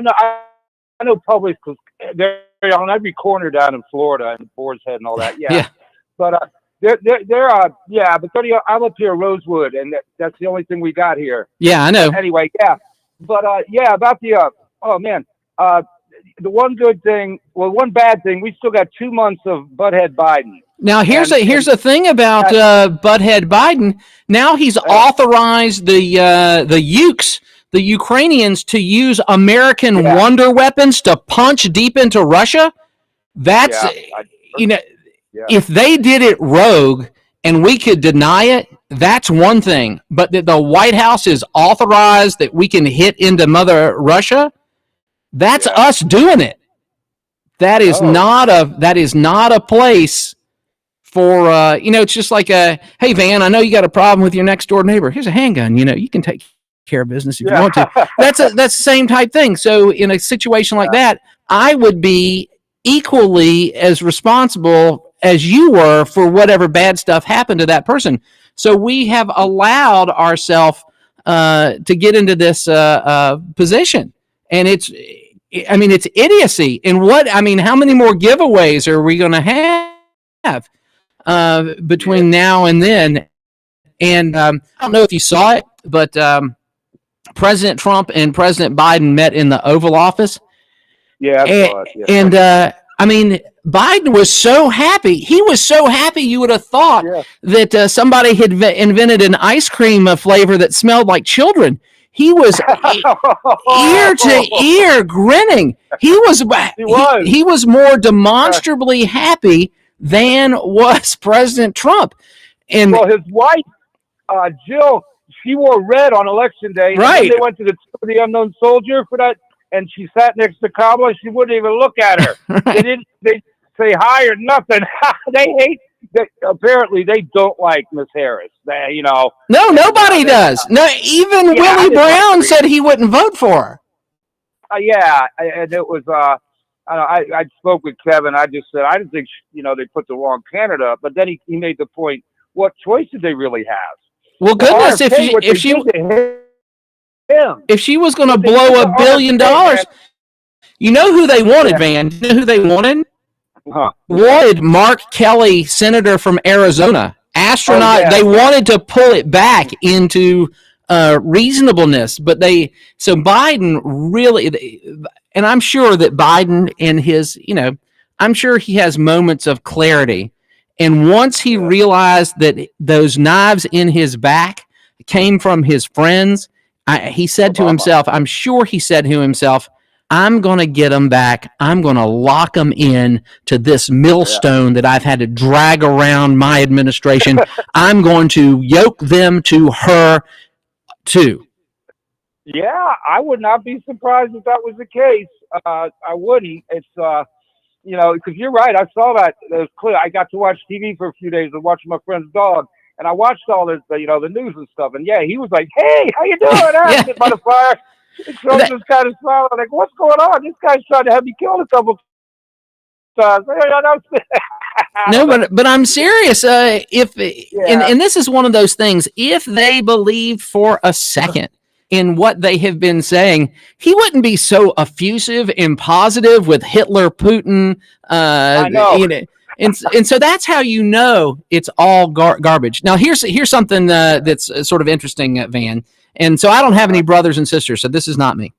Speaker 17: know Publix because they're on every corner down in Florida and Boar's Head and all that. Yeah. But they're I'm up here in Rosewood, and that's the only thing we got here.
Speaker 5: Yeah, I know.
Speaker 17: Anyway, yeah. But about the the one good thing, one bad thing, we still got 2 months of butthead Biden.
Speaker 5: Now here's the thing about butthead Biden. Now he's authorized the Ukrainians to use American wonder weapons to punch deep into Russia. That's if they did it rogue and we could deny it, that's one thing. But that the White House is authorized that we can hit into Mother Russia. That's us doing it. That is not a place for it's just like hey Van, I know you got a problem with your next door neighbor. Here's a handgun. You can take care of business if you want to. That's the same type thing. So in a situation like that, I would be equally as responsible as you were for whatever bad stuff happened to that person. So we have allowed ourselves to get into this position, and it's idiocy. And how many more giveaways are we going to have between now and then? And I don't know if you saw it, but President Trump and President Biden met in the Oval Office.
Speaker 17: Yeah, I saw it. Yeah.
Speaker 5: And Biden was so happy. He was so happy you would have thought that somebody had invented an ice cream flavor that smelled like children. He was ear to ear grinning. He was more demonstrably happy than was President Trump. And
Speaker 17: his wife, Jill, she wore red on election day.
Speaker 5: Right.
Speaker 17: And they went to the unknown soldier for that, and she sat next to Kamala. She wouldn't even look at her. Right. They say hi or nothing. Apparently they don't like Miss Harris. No,
Speaker 5: nobody does. No, even Willie Brown said he wouldn't vote for her.
Speaker 17: And it was. I spoke with Kevin. I just said I didn't think they put the wrong candidate up. But then he made the point. What choice did they really have?
Speaker 5: Well, goodness, if she was going to blow $1 billion, you know who they wanted, Van? You know who they wanted? Wanted Mark Kelly, senator from Arizona, astronaut. They wanted to pull it back into reasonableness, but so Biden really, and I'm sure that Biden in his, I'm sure he has moments of clarity. And once he realized that those knives in his back came from his friends, he said to himself, I'm sure he said to himself, I'm going to get them back. I'm going to lock them in to this millstone that I've had to drag around my administration. I'm going to yoke them to her too.
Speaker 17: Yeah, I would not be surprised if that was the case. I wouldn't. It's, because you're right. I saw that. It was clear. I got to watch TV for a few days and watch my friend's dog. And I watched all this, the news and stuff. And he was like, "Hey, how you doing?" By the fire. Trump just kind of smiled. Like, what's going on? This guy's trying to have me killed a couple times.
Speaker 5: No, but I'm serious. And this is one of those things. If they believed for a second, in what they have been saying, he wouldn't be so effusive and positive with Hitler, Putin.
Speaker 17: I know.
Speaker 5: You know, and so that's how you know it's all garbage. Now, here's something that's sort of interesting, Van. And so I don't have any brothers and sisters, so this is not me.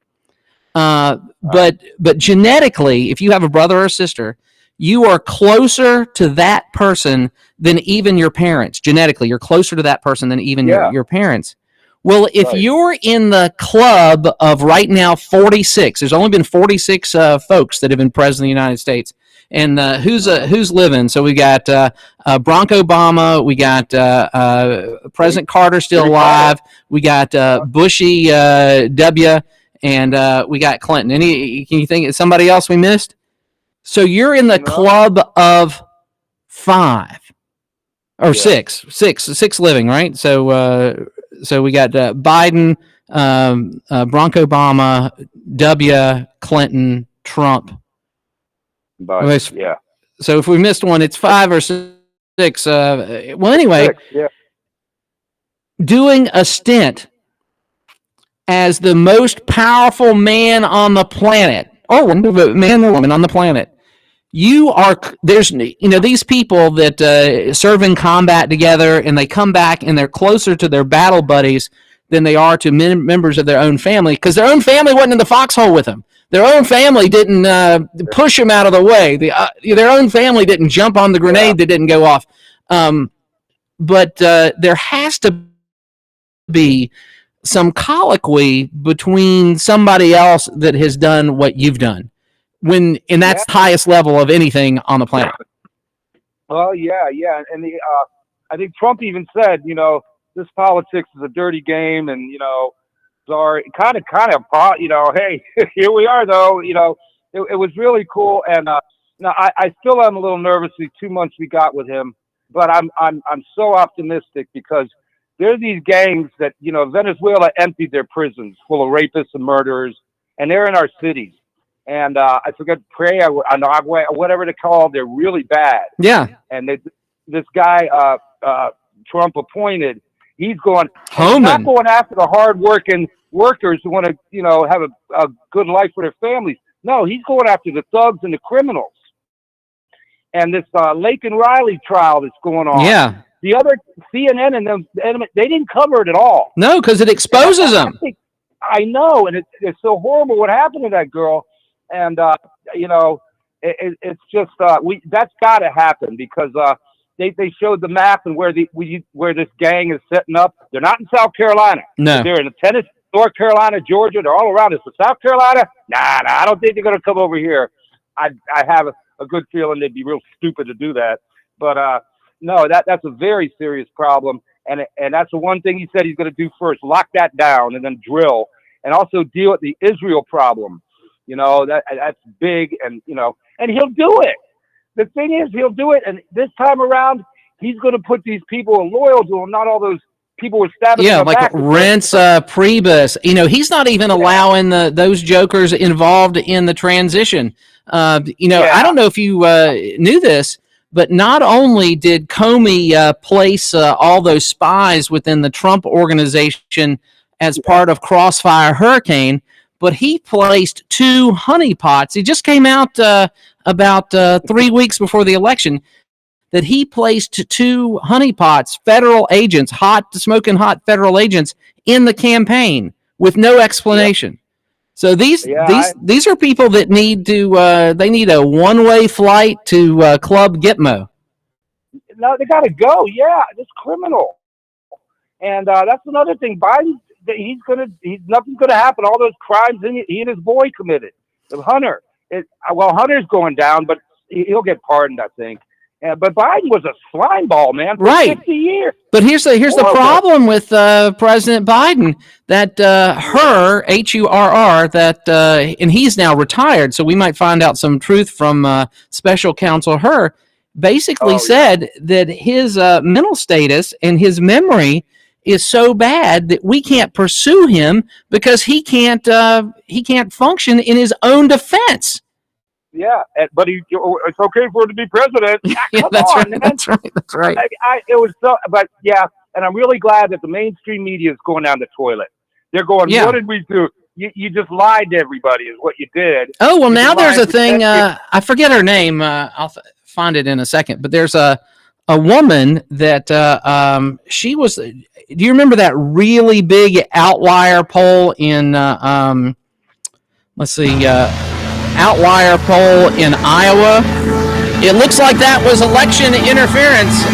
Speaker 5: But genetically, if you have a brother or sister, you are closer to that person than even your parents. Genetically, you're closer to that person than even your parents. Well, if you're in the club of right now 46, there's only been 46 folks that have been president of the United States. And who's living? So we got Barack Obama, we got President Carter still alive, we got Bushy W, and we got Clinton. Can you think of somebody else we missed? So you're in the club of 5 or 6 living, right? So we got Biden, Barack Obama, W, Clinton, Trump.
Speaker 17: But, yeah.
Speaker 5: So if we missed one, it's 5 or 6. Well, anyway,
Speaker 17: 6,
Speaker 5: doing a stint as the most powerful man on the planet, or man or woman on the planet, there's these people that serve in combat together, and they come back and they're closer to their battle buddies than they are to members of their own family, because their own family wasn't in the foxhole with them. Their own family didn't push them out of the way. Their own family didn't jump on the grenade that didn't go off. But there has to be some colloquy between somebody else that has done what you've done, and that's the highest level of anything on the planet.
Speaker 17: Well, yeah, and I think Trump even said, this politics is a dirty game, and sorry, kind of, hey, here we are, though. It was really cool, and now I still am a little nervous the 2 months we got with him, but I'm so optimistic, because there are these gangs that Venezuela emptied their prisons full of rapists and murderers, and they're in our cities. And I forget, Anagua, whatever they're called, they're really bad.
Speaker 5: Yeah.
Speaker 17: And this guy Trump appointed, he's not going after the hard-working workers who want to, have a good life for their families. No, he's going after the thugs and the criminals. And this Lake and Riley trial that's going on.
Speaker 5: Yeah.
Speaker 17: The other CNN and them, they didn't cover it at all.
Speaker 5: No, because it exposes them.
Speaker 17: I know, and it's so horrible what happened to that girl. And it's just that's got to happen, because they showed the map and where this gang is setting up. They're not in South Carolina.
Speaker 5: No,
Speaker 17: they're in Tennessee, North Carolina, Georgia. They're all around us. But South Carolina, nah, I don't think they're going to come over here. I have a good feeling they'd be real stupid to do that. But no, that's a very serious problem, and that's the one thing he said he's going to do first: lock that down, and then drill, and also deal with the Israel problem. That's big, and and he'll do it. The thing is, he'll do it, and this time around, he's going to put these people loyal to him, not all those people who stabbing.
Speaker 5: Yeah, like Reince Priebus. He's not even allowing those jokers involved in the transition. I don't know if you knew this, but not only did Comey place all those spies within the Trump organization as part of Crossfire Hurricane, but he placed 2 honeypots. He just came out about 3 weeks before the election that he placed 2 honeypots, federal agents, smoking hot federal agents, in the campaign with no explanation. So these are people that need to they need a one-way flight to Club Gitmo.
Speaker 17: No, they got to go. Yeah, it's criminal. And that's another thing. Biden, nothing's gonna happen. All those crimes he and his boy committed. Hunter, Hunter's going down, but he'll get pardoned, I think. But Biden was a slime ball, man, for 50 years.
Speaker 5: But here's the problem with President Biden, that Hurr, that and he's now retired, so we might find out some truth from Special Counsel Hurr. Basically said that his mental status and his memory is so bad that we can't pursue him because he can't function in his own defense.
Speaker 17: Yeah, but it's okay for him to be president.
Speaker 5: Yeah, that's right.
Speaker 17: It was so, but yeah, and I'm really glad that the mainstream media is going down the toilet. They're going,
Speaker 5: Yeah.
Speaker 17: what did we do? You just lied to everybody is what you did.
Speaker 5: Oh, well,
Speaker 17: You
Speaker 5: now there's a
Speaker 17: lied to
Speaker 5: thing.
Speaker 17: 10
Speaker 5: I forget her name. I'll find it in a second. But there's a woman that she was. Do you remember that really big outlier poll in? Let's see, outlier poll in Iowa. It looks like that was election interference.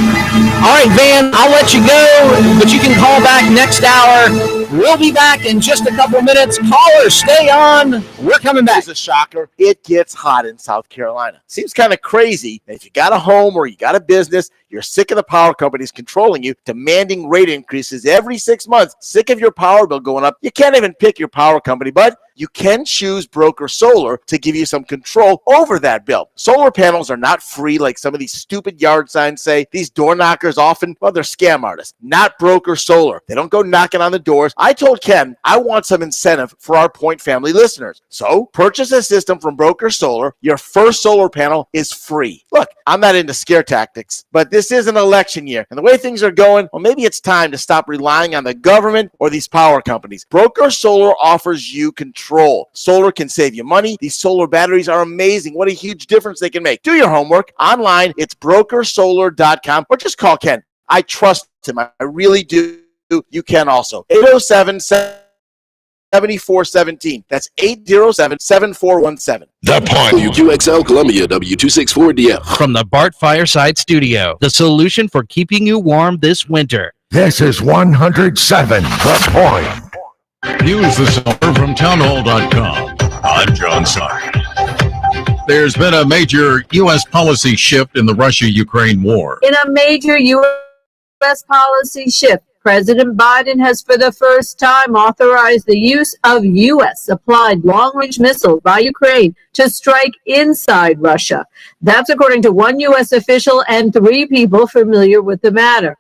Speaker 5: All right, Van, I'll let you go, but you can call back next hour. We'll be back in just a couple minutes. Callers, stay on. We're coming back.
Speaker 2: Here's a shocker. It gets hot in South Carolina. Seems kind of crazy that if you got a home or you got a business, you're sick of the power companies controlling you, demanding rate increases every 6 months, sick of your power bill going up. You can't even pick your power company, but you can choose Broker Solar to give you some control over that bill. Solar panels are not free like some of these stupid yard signs say. These door knockers often, well, they're scam artists. Not Broker Solar. They don't go knocking on the doors. I told Ken I want some incentive for our Point family listeners. So purchase a system from Broker Solar. Your first solar panel is free. Look, I'm not into scare tactics, but this is an election year. And the way things are going, well, maybe it's time to stop relying on the government or these power companies. Broker Solar offers you control. Solar can save you money. These solar batteries are amazing. What a huge difference they can make. Do your homework online. It's brokersolar.com or just call Ken. I trust him. I really do. You can also. 807-7417. That's 807-7417.
Speaker 12: The Point. WQXL Columbia, W264DF.
Speaker 13: From the Bart Fireside Studio, the solution for keeping you warm this winter.
Speaker 14: This is 107 The Point.
Speaker 1: News this hour from townhall.com. I'm John Sark. There's been a major U.S. policy shift in the Russia-Ukraine war.
Speaker 3: In a major U.S. policy shift, President Biden has for the first time authorized the use of U.S.-supplied long-range missiles by Ukraine to strike inside Russia. That's according to one U.S. official and 3 people familiar with the matter.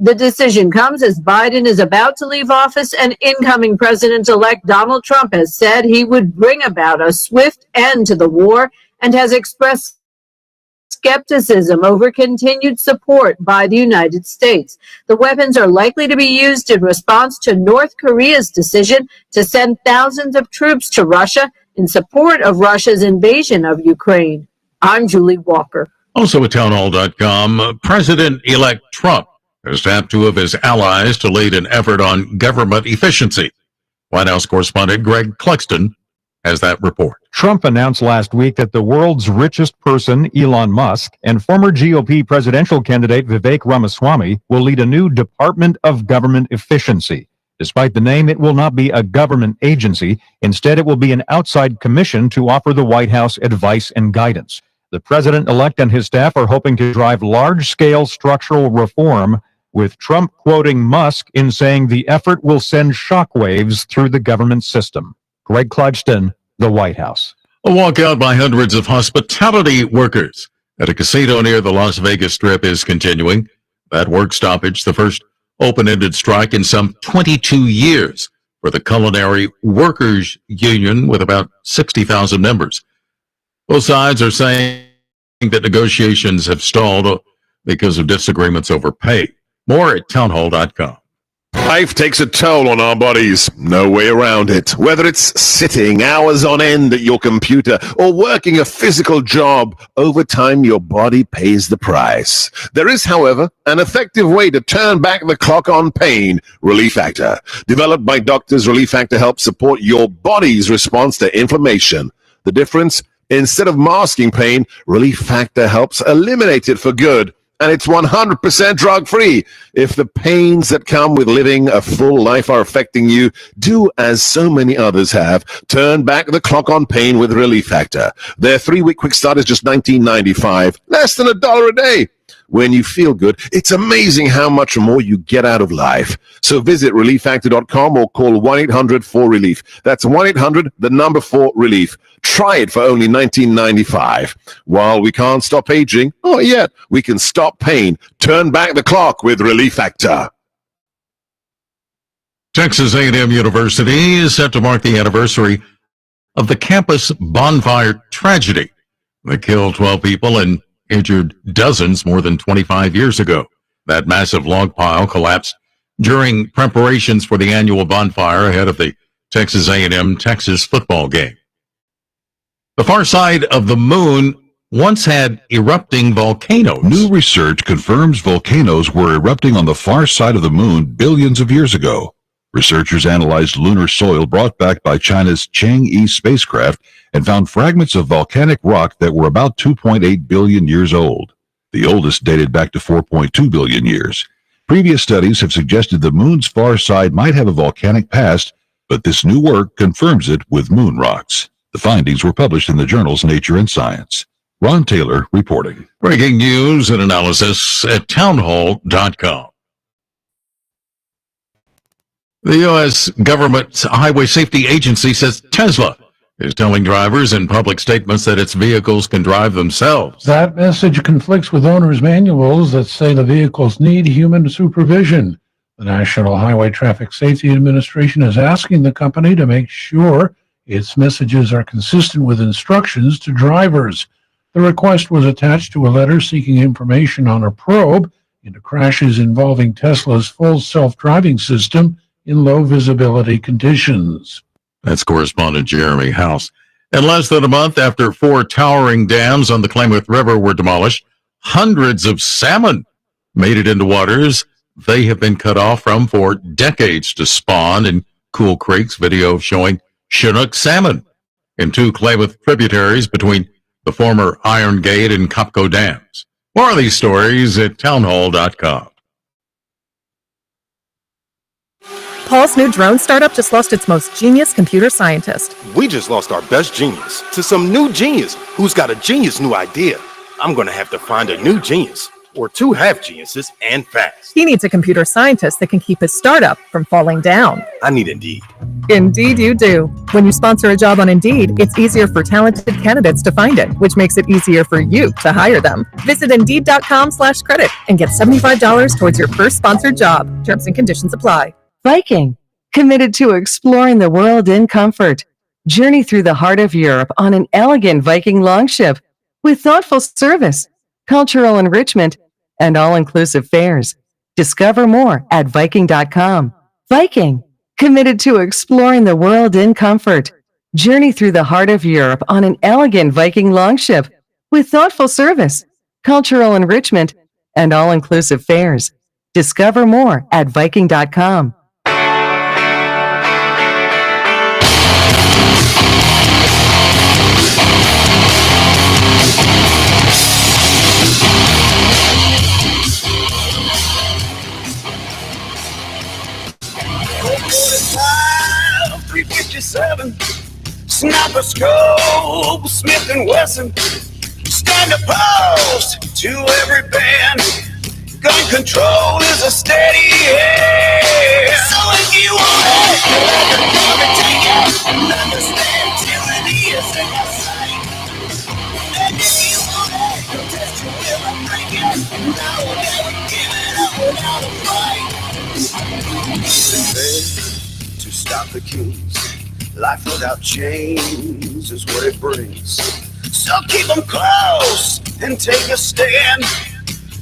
Speaker 3: The decision comes as Biden is about to leave office and incoming President-elect Donald Trump has said he would bring about a swift end to the war and has expressed skepticism over continued support by the United States. The weapons are likely to be used in response to North Korea's decision to send thousands of troops to Russia in support of Russia's invasion of Ukraine. I'm Julie Walker.
Speaker 1: Also at townhall.com, President-elect Trump has tapped 2 of his allies to lead an effort on government efficiency. White House correspondent Greg Cluxton has that report.
Speaker 4: Trump announced last week that the world's richest person, Elon Musk, and former GOP presidential candidate Vivek Ramaswamy will lead a new Department of Government Efficiency. Despite the name, it will not be a government agency. Instead, it will be an outside commission to offer the White House advice and guidance. The president-elect and his staff are hoping to drive large-scale structural reform, with Trump quoting Musk in saying the effort will send shockwaves through the government system. Greg Clugston, the White House.
Speaker 1: A walkout by hundreds of hospitality workers at a casino near the Las Vegas Strip is continuing. That work stoppage, the first open-ended strike in some 22 years for the Culinary Workers Union with about 60,000 members. Both sides are saying that negotiations have stalled because of disagreements over pay. More at townhall.com.
Speaker 24: Life takes a toll on our bodies. No way around it. Whether it's sitting hours on end at your computer or working a physical job, over time your body pays the price. There is, however, an effective way to turn back the clock on pain, Relief Factor. Developed by doctors, Relief Factor helps support your body's response to inflammation. The difference? Instead of masking pain, Relief Factor helps eliminate it for good. And it's 100% drug-free. If the pains that come with living a full life are affecting you, do as so many others have. Turn back the clock on pain with Relief Factor. Their 3-week quick start is just $19.95, less than $1 a day. When you feel good, it's amazing how much more you get out of life. So visit ReliefFactor.com or call 1-800-4RELIEF. That's 1-800-4RELIEF. Try it for only $19.95. While we can't stop aging, or yet, we can stop pain. Turn back the clock with Relief Factor.
Speaker 1: Texas A&M University is set to mark the anniversary of the campus bonfire tragedy that killed 12 people and injured dozens more than 25 years ago. That massive log pile collapsed during preparations for the annual bonfire ahead of the Texas A&M Texas football game. The far side of the moon once had erupting volcanoes.
Speaker 7: New research confirms volcanoes were erupting on the far side of the moon billions of years ago. Researchers analyzed lunar soil brought back by China's Chang'e spacecraft and found fragments of volcanic rock that were about 2.8 billion years old. The oldest dated back to 4.2 billion years. Previous studies have suggested the moon's far side might have a volcanic past, but this new work confirms it with moon rocks. The findings were published in the journals Nature and Science. Ron Taylor reporting.
Speaker 1: Breaking news and analysis at townhall.com. The U.S. government highway safety agency says Tesla is telling drivers in public statements that its vehicles can drive themselves.
Speaker 8: That message conflicts with owners' manuals that say the vehicles need human supervision. The National Highway Traffic Safety Administration is asking the company to make sure its messages are consistent with instructions to drivers. The request was attached to a letter seeking information on a probe into crashes involving Tesla's full self-driving system in low visibility conditions.
Speaker 1: That's correspondent Jeremy House. And less than a month after 4 towering dams on the Klamath River were demolished, hundreds of salmon made it into waters they have been cut off from for decades to spawn in cool creeks. Video showing Chinook salmon in 2 Klamath tributaries between the former Iron Gate and Copco dams. More of these stories at townhall.com.
Speaker 9: Paul's new drone startup just lost its most genius computer scientist.
Speaker 10: We just lost our best genius to some new genius who's got a genius new idea. I'm going to have to find a new genius or 2 half geniuses and fast.
Speaker 9: He needs a computer scientist that can keep his startup from falling down.
Speaker 10: I need Indeed.
Speaker 9: Indeed you do. When you sponsor a job on Indeed, it's easier for talented candidates to find it, which makes it easier for you to hire them. Visit Indeed.com/credit and get $75 towards your first sponsored job. Terms and conditions apply.
Speaker 25: Viking, committed to exploring the world in comfort. Journey through the heart of Europe on an elegant Viking longship with thoughtful service, cultural enrichment, and all-inclusive fares. Discover more at Viking.com. Viking, committed to exploring the world in comfort. Journey through the heart of Europe on an elegant Viking longship with thoughtful service, cultural enrichment, and all-inclusive fares. Discover more at Viking.com.
Speaker 26: Sniper scope, Smith & Wesson, stand opposed to every ban. Gun control is a steady hand. So if you want it, never take it, and understand tyranny is in your sight. And if you want it, don't test your will and break it, and I will never give it up without a fight. There to stop the kings. Life without chains is what it brings. So keep them close and take a stand.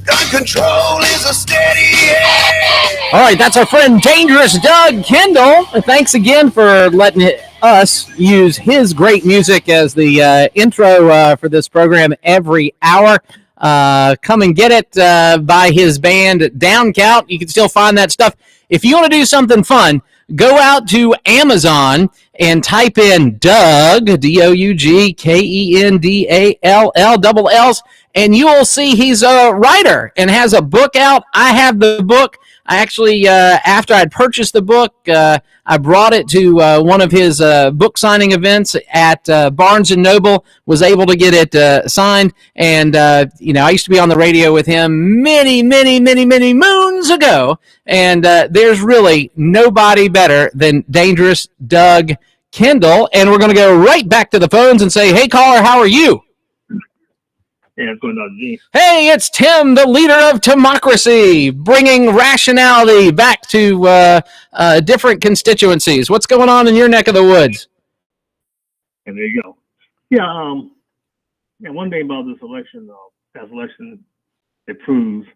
Speaker 26: Gun control is a steady hand.
Speaker 5: All right, that's our friend Dangerous Doug Kendall. Thanks again for letting us use his great music as the intro for this program every hour. Come and get it by his band Downcount. You can still find that stuff. If you want to do something fun, go out to Amazon and type in Doug, DOUGKENDALL, double L's, and you will see he's a writer and has a book out. I have the book. I actually, after I'd purchased the book, I brought it to one of his book signing events at Barnes & Noble, was able to get it signed, and, I used to be on the radio with him many, many, many, many moons ago, and there's really nobody better than Dangerous Doug Kendall, and we're going to go right back to the phones and say, hey, caller, how are you?
Speaker 27: Yeah, what's going on, Gene?
Speaker 5: Hey, it's Tim, the leader of Democracy, bringing rationality back to different constituencies. What's going on in your neck of the woods?
Speaker 27: And there you go. Yeah, one thing about this election, past election, it proves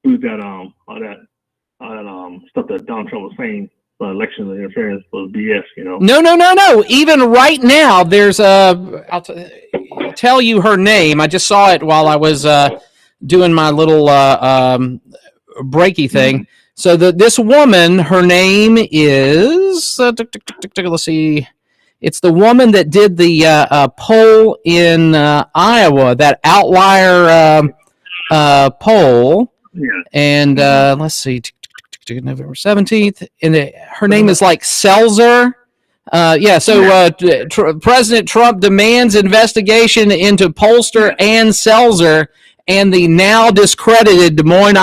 Speaker 27: that all that stuff that Donald Trump was saying election interference was BS.
Speaker 5: No. Even right now, there's I'll tell you her name. I just saw it while I was doing my little breaky thing. So this woman, her name is let's see. It's the woman that did the poll in Iowa, that outlier poll.
Speaker 27: Yeah.
Speaker 5: And let's see, November 17th. And her name is like Seltzer. President Trump demands investigation into pollster Ann Seltzer and the now discredited Des Moines,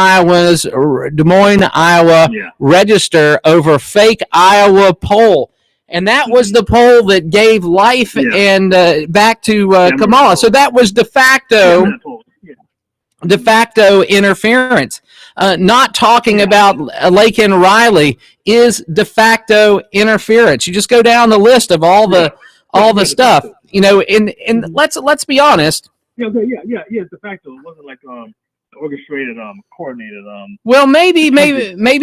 Speaker 5: Iowa Register over fake Iowa poll. And that was the poll that gave life and back to Kamala. So that was de facto interference. Not talking about Laken Riley is de facto interference. You just go down the list of all the stuff, and let's be honest.
Speaker 27: Yeah, de facto. It wasn't like orchestrated, coordinated.
Speaker 5: Well, maybe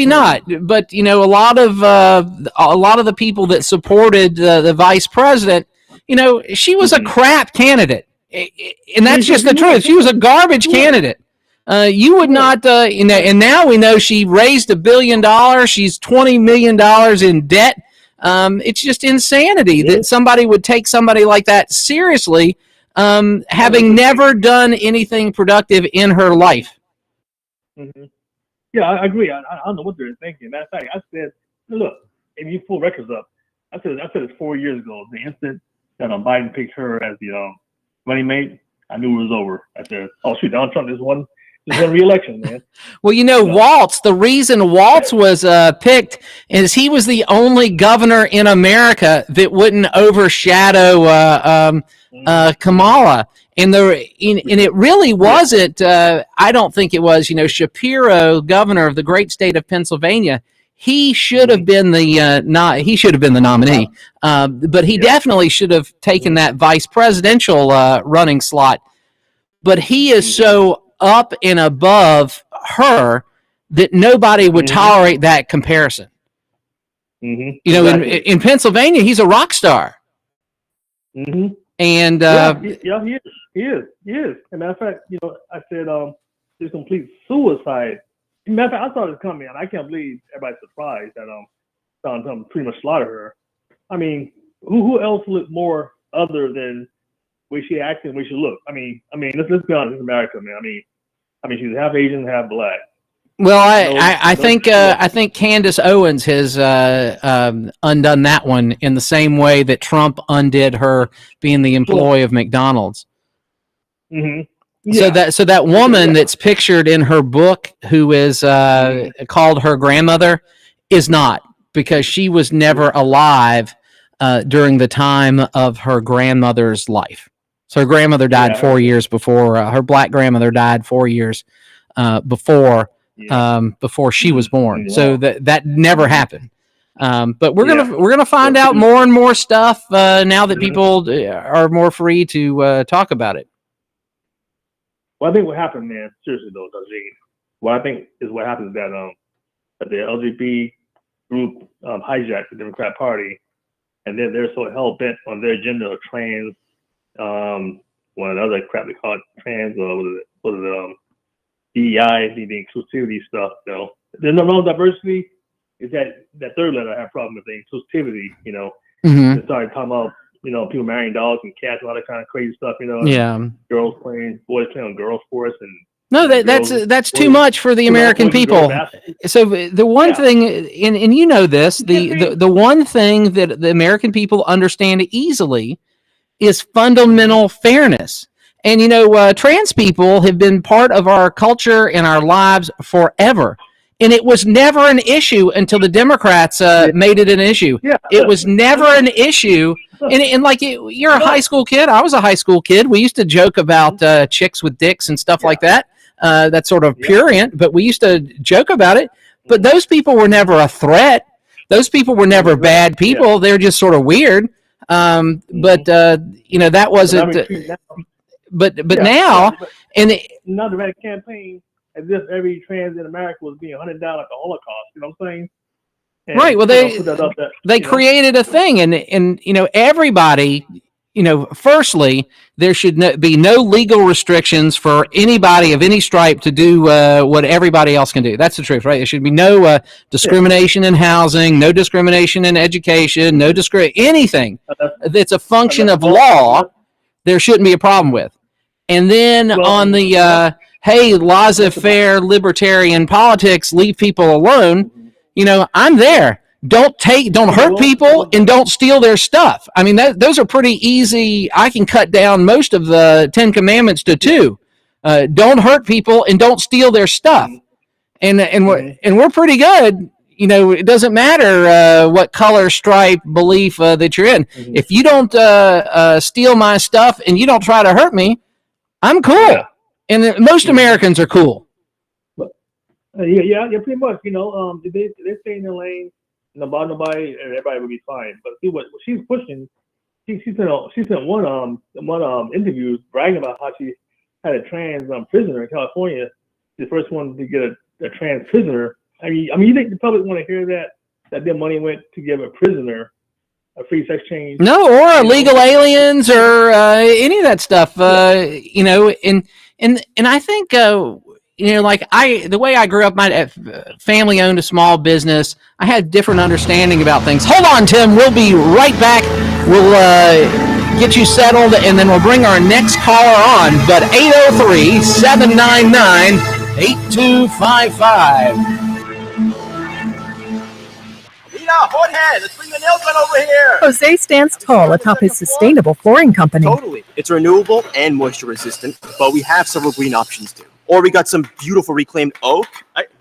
Speaker 5: not. But a lot of the people that supported the vice president, she was a crap candidate, and that's just the truth. She was a garbage candidate. You would not, and now we know she raised $1 billion. She's $20 million in debt. It's just insanity that somebody would take somebody like that seriously, having never done anything productive in her life.
Speaker 27: Mm-hmm. Yeah, I agree. I don't know what they're thinking. Matter of fact, I said, look, if you pull records up, I said it 4 years ago. The instant that Biden picked her as the running mate, I knew it was over. I said, oh shoot, Donald Trump just won re-election, man.
Speaker 5: Well, Waltz, the reason Waltz was picked is he was the only governor in America that wouldn't overshadow Kamala. And it really wasn't, I don't think it was, Shapiro, governor of the great state of Pennsylvania. He should have been the nominee, but he definitely should have taken that vice presidential running slot. But he is so up and above her that nobody would tolerate that comparison.
Speaker 27: Mm-hmm.
Speaker 5: In Pennsylvania, he's a rock star.
Speaker 27: Mm-hmm.
Speaker 5: And
Speaker 27: he is. And matter of fact, I said it's complete suicide. Matter of fact, I saw this coming, and I can't believe everybody's surprised that Donald Trump pretty much slaughtered her. I mean, who else looked more other than way she acted, way she looked? I mean, let's be honest, it's America, man. I mean, she's half Asian, half black.
Speaker 5: Well, I think Candace Owens has undone that one in the same way that Trump undid her being the employee of McDonald's.
Speaker 27: Mm-hmm. Yeah.
Speaker 5: So that woman that's pictured in her book, who is called her grandmother, is not, because she was never alive during the time of her grandmother's life. So her grandmother died 4 years before. Her black grandmother died 4 years before she was born.
Speaker 27: Wow.
Speaker 5: So that never happened. But we're gonna find out more and more stuff now that people are more free to talk about it.
Speaker 27: Well, I think what happened, man, seriously though, Tajid, what I think is what happened is that the LGBT group hijacked the Democrat Party, and then they're so hell bent on their agenda of trans, one another crap they call it trans, what is it, DEI, the inclusivity stuff. There's no wrong diversity. Is that third letter I have a problem with, the inclusivity. They started talking about people marrying dogs and cats and all that kind of crazy stuff. Boys playing on girls' sports and. No,
Speaker 5: that's too much for the American people. So the one thing, and you know this, the one thing that the American people understand easily is fundamental fairness. And trans people have been part of our culture and our lives forever. And it was never an issue until the Democrats made it an issue. Yeah. It was never an issue. And like you're a high school kid. I was a high school kid. We used to joke about chicks with dicks and stuff like that. That's sort of prurient, but we used to joke about it. But those people were never a threat. Those people were never bad people. Yeah. They're just sort of weird. But that wasn't. But now,
Speaker 27: now the red campaign as if every trans in America was being hunted down like the Holocaust. You know what I'm saying? And,
Speaker 5: Right. Well, they
Speaker 27: know.
Speaker 5: created a thing, and everybody, firstly, there should be no legal restrictions for anybody of any stripe to do what everybody else can do. That's the truth, right? There should be no discrimination in housing, no discrimination in education, no anything that's a function of law. There shouldn't be a problem with. And then on the hey, laissez-faire libertarian politics, leave people alone. I'm there. Don't hurt people and don't steal their stuff. I mean, those are pretty easy. I can cut down most of the 10 Commandments to 2. Don't hurt people and don't steal their stuff. And we're pretty good. It doesn't matter what color, stripe, belief that you're in. If you don't steal my stuff and you don't try to hurt me, I'm cool. Yeah. And most Americans are cool.
Speaker 27: Yeah, pretty much. They stay in their lane. Nobody, and everybody will be fine. But see what she's pushing. She sent one interview bragging about how she had a trans prisoner in California, the first one to get a trans prisoner. I mean, you think the public want to hear that their money went to give a prisoner a free sex change?
Speaker 5: No, or illegal aliens or any of that stuff. And I think. The way I grew up, my family owned a small business. I had different understanding about things. Hold on, Tim. We'll be right back. We'll get you settled, and then we'll bring our next caller on. But 803-799-8255.
Speaker 6: Hothead, let's bring the nail gun over here.
Speaker 9: Jose stands tall atop his sustainable flooring company.
Speaker 6: Totally. It's renewable and moisture resistant, but we have several green options too. Or we got some beautiful reclaimed oak.
Speaker 9: But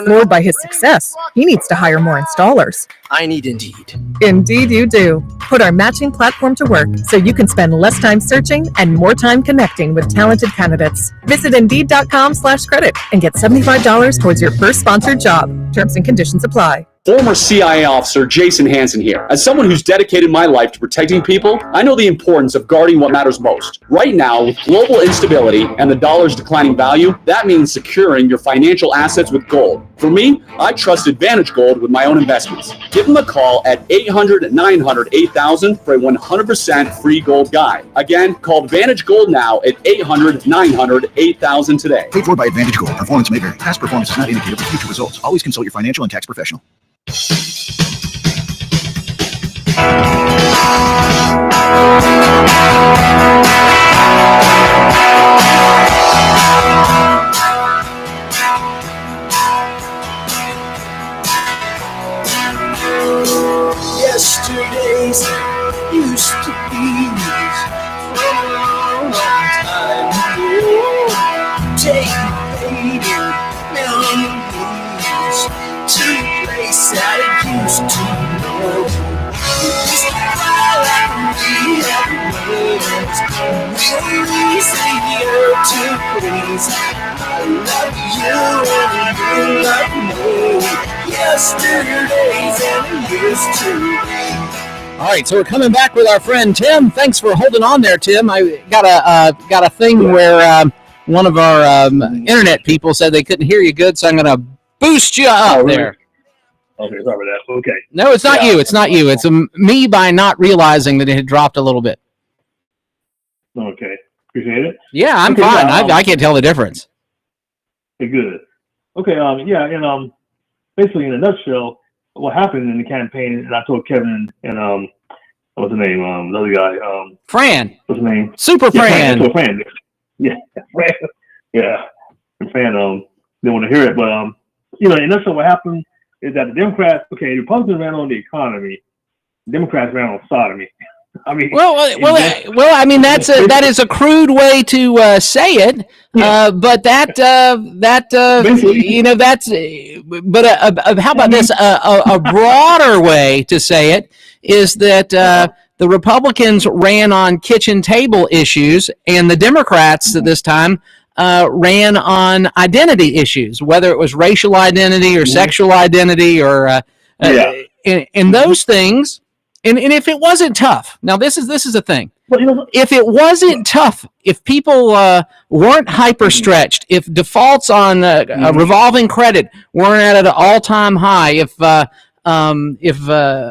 Speaker 9: floored by his success, he needs to hire more installers.
Speaker 6: I need Indeed.
Speaker 9: Indeed you do. Put our matching platform to work so you can spend less time searching and more time connecting with talented candidates. Visit Indeed.com/credit and get $75 towards your first sponsored job. Terms and conditions apply.
Speaker 11: Former CIA officer Jason Hansen here. As someone who's dedicated my life to protecting people, I know the importance of guarding what matters most. Right now, with global instability and the dollar's declining value, that means securing your financial assets with gold. For me, I trust Advantage Gold with my own investments. Give them a call at 800-900-8000 for a 100% free gold guide. Again, call Advantage Gold now at 800-900-8000 today.
Speaker 15: Paid for by Advantage Gold. Performance may vary. Past performance is not indicative of future results. Always consult your financial and tax professional.
Speaker 26: Yesterdays used to be from a long time ago. Take fading memories to a place I used to know. It's all I can words. Really easier to please. I love you and you love me. Yesterdays and used to be.
Speaker 5: All right, so we're coming back with our friend Tim. Thanks for holding on there, Tim. I got a thing where one of our internet people said they couldn't hear you good, so I'm going to boost you up there.
Speaker 27: Okay, sorry about that. Okay.
Speaker 5: No, it's not you. It's not you. It's me by not realizing that it had dropped a little bit.
Speaker 27: Okay. Appreciate it.
Speaker 5: Yeah, I'm fine. I can't tell the difference.
Speaker 27: Good. Okay. Basically, in a nutshell, what happened in the campaign, and I told Kevin and what's his name? The other guy.
Speaker 5: Fran.
Speaker 27: What's his name?
Speaker 5: Super Fran.
Speaker 27: Yeah, Fran. Yeah, Fran. Yeah. And Fran didn't want to hear it, but in a nutshell, what happened is that the Democrats, the Republicans ran on the economy, Democrats ran on sodomy. I mean,
Speaker 5: I mean that is a crude way to say it, but how about this? A broader way to say it is that the Republicans ran on kitchen table issues, and the Democrats at this time ran on identity issues, whether it was racial identity or sexual identity or and those things. And if it wasn't tough, now this is a thing.
Speaker 27: Well,
Speaker 5: if it wasn't tough, if people weren't hyper stretched, if defaults on revolving credit weren't at an all-time high, if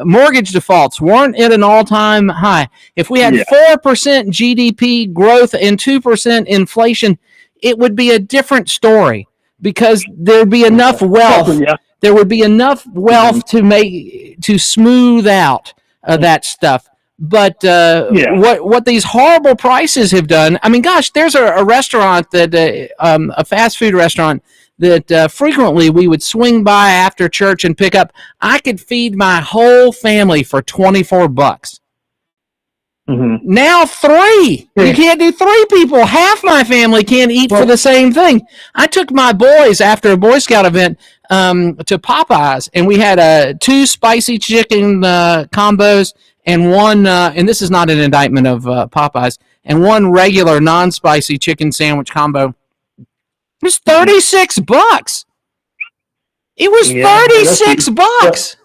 Speaker 5: mortgage defaults weren't at an all-time high, if we had 4% GDP growth and 2% inflation, it would be a different story because there'd be enough wealth. There would be enough wealth to smooth out that stuff. But what these horrible prices have done, I mean, gosh, there's a restaurant that a fast food restaurant that frequently we would swing by after church and pick up. I could feed my whole family for $24. Now 3. You can't do 3 people. Half my family can't eat for the same thing. I took my boys after a Boy Scout event to Popeyes, and we had 2 spicy chicken combos and one, and this is not an indictment of Popeyes, and one regular non-spicy chicken sandwich combo. It was $36. It was $36.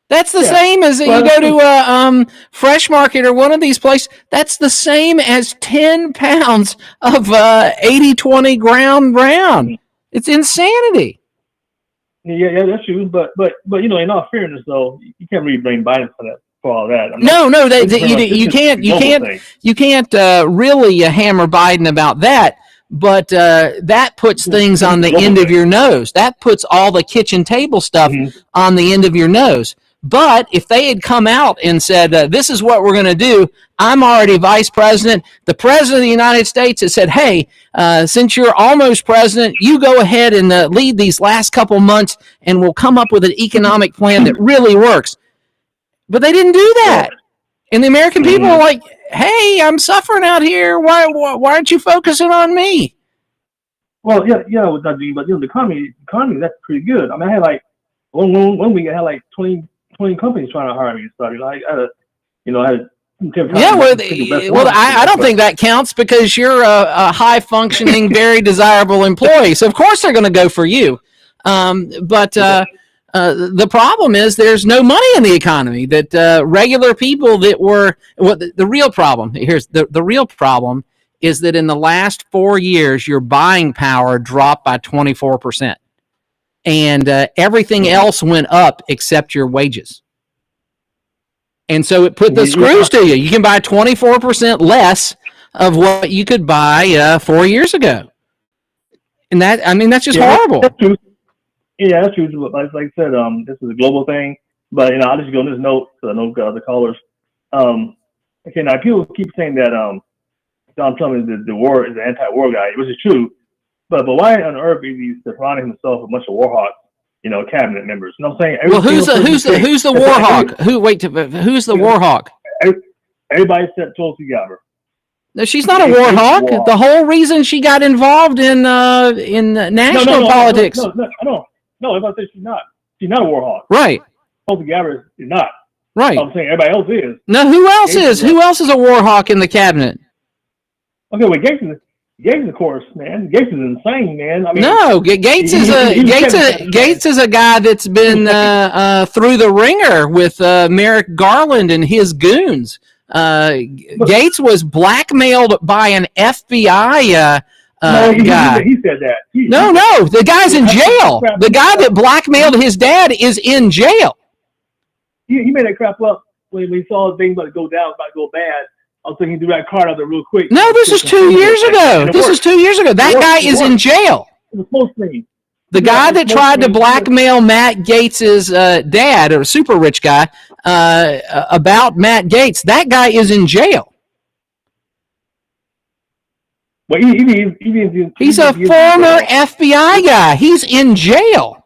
Speaker 5: That's the same as you go to a Fresh Market or one of these places. That's the same as 10 pounds of 80-20 ground brown. It's insanity.
Speaker 27: Yeah, that's true. But in all fairness, though, you can't really blame Biden for all that. You can't really hammer Biden about that. But that puts things on the end of your nose. That puts all the kitchen table stuff on the end of your nose. But if they had come out and said, this is what we're going to do, I'm already vice president. The president of the United States has said, hey, since you're almost president, you go ahead and lead these last couple months, and we'll come up with an economic plan that really works. But they didn't do that. And the American people are like, hey, I'm suffering out here. Why aren't you focusing on me? Well, with that, but the economy, that's pretty good. I mean, I had like one week I had like 20 companies trying to hire me and stuff. I had
Speaker 5: I don't think that counts because you're a high functioning, very desirable employee. So of course they're going to go for you. The problem is there's no money in the economy. That regular people that were the real problem. Here's the real problem is that in the last 4 years, your buying power dropped by 24%, and everything else went up except your wages. And so it put the screws to you. You can buy 24% less of what you could buy 4 years ago, and that's just horrible.
Speaker 27: That's true. Yeah, that's true. Like I said, this is a global thing. But I'll just go on this note so I know the callers. Okay, now people keep saying that Donald Trump is the anti-war guy, which is true. But why on earth is he surrounding himself with a bunch of war hawks, cabinet members? You know what I'm saying?
Speaker 5: Well, who's the war hawk? Who's the war hawk?
Speaker 27: Everybody except Tulsi Gabbard.
Speaker 5: No, she's not a war hawk. The whole reason she got involved in national politics.
Speaker 27: No, if I say she's not a war hawk.
Speaker 5: Right.
Speaker 27: Tulsi Gabbard is not.
Speaker 5: Right.
Speaker 27: I'm saying everybody else is.
Speaker 5: No, who else is? Who else is a war hawk in the cabinet?
Speaker 27: Okay, well, Gates, of course, man. Gates is insane, man. I mean,
Speaker 5: no, Gates is a guy that's been through the ringer with Merrick Garland and his goons. Gates was blackmailed by an FBI guy.
Speaker 27: He said that.
Speaker 5: No, the guy's in jail. The guy that blackmailed his dad is in jail.
Speaker 27: He made that crap up when we saw things about to go down, about to go bad. I was thinking, do that card out there real quick.
Speaker 5: No, this is 2 years ago. That guy is in jail. The guy that tried to blackmail Matt Gaetz' dad, or a super rich guy, about Matt Gaetz, that guy is in jail.
Speaker 27: Well,
Speaker 5: he's a former FBI guy. He's in jail.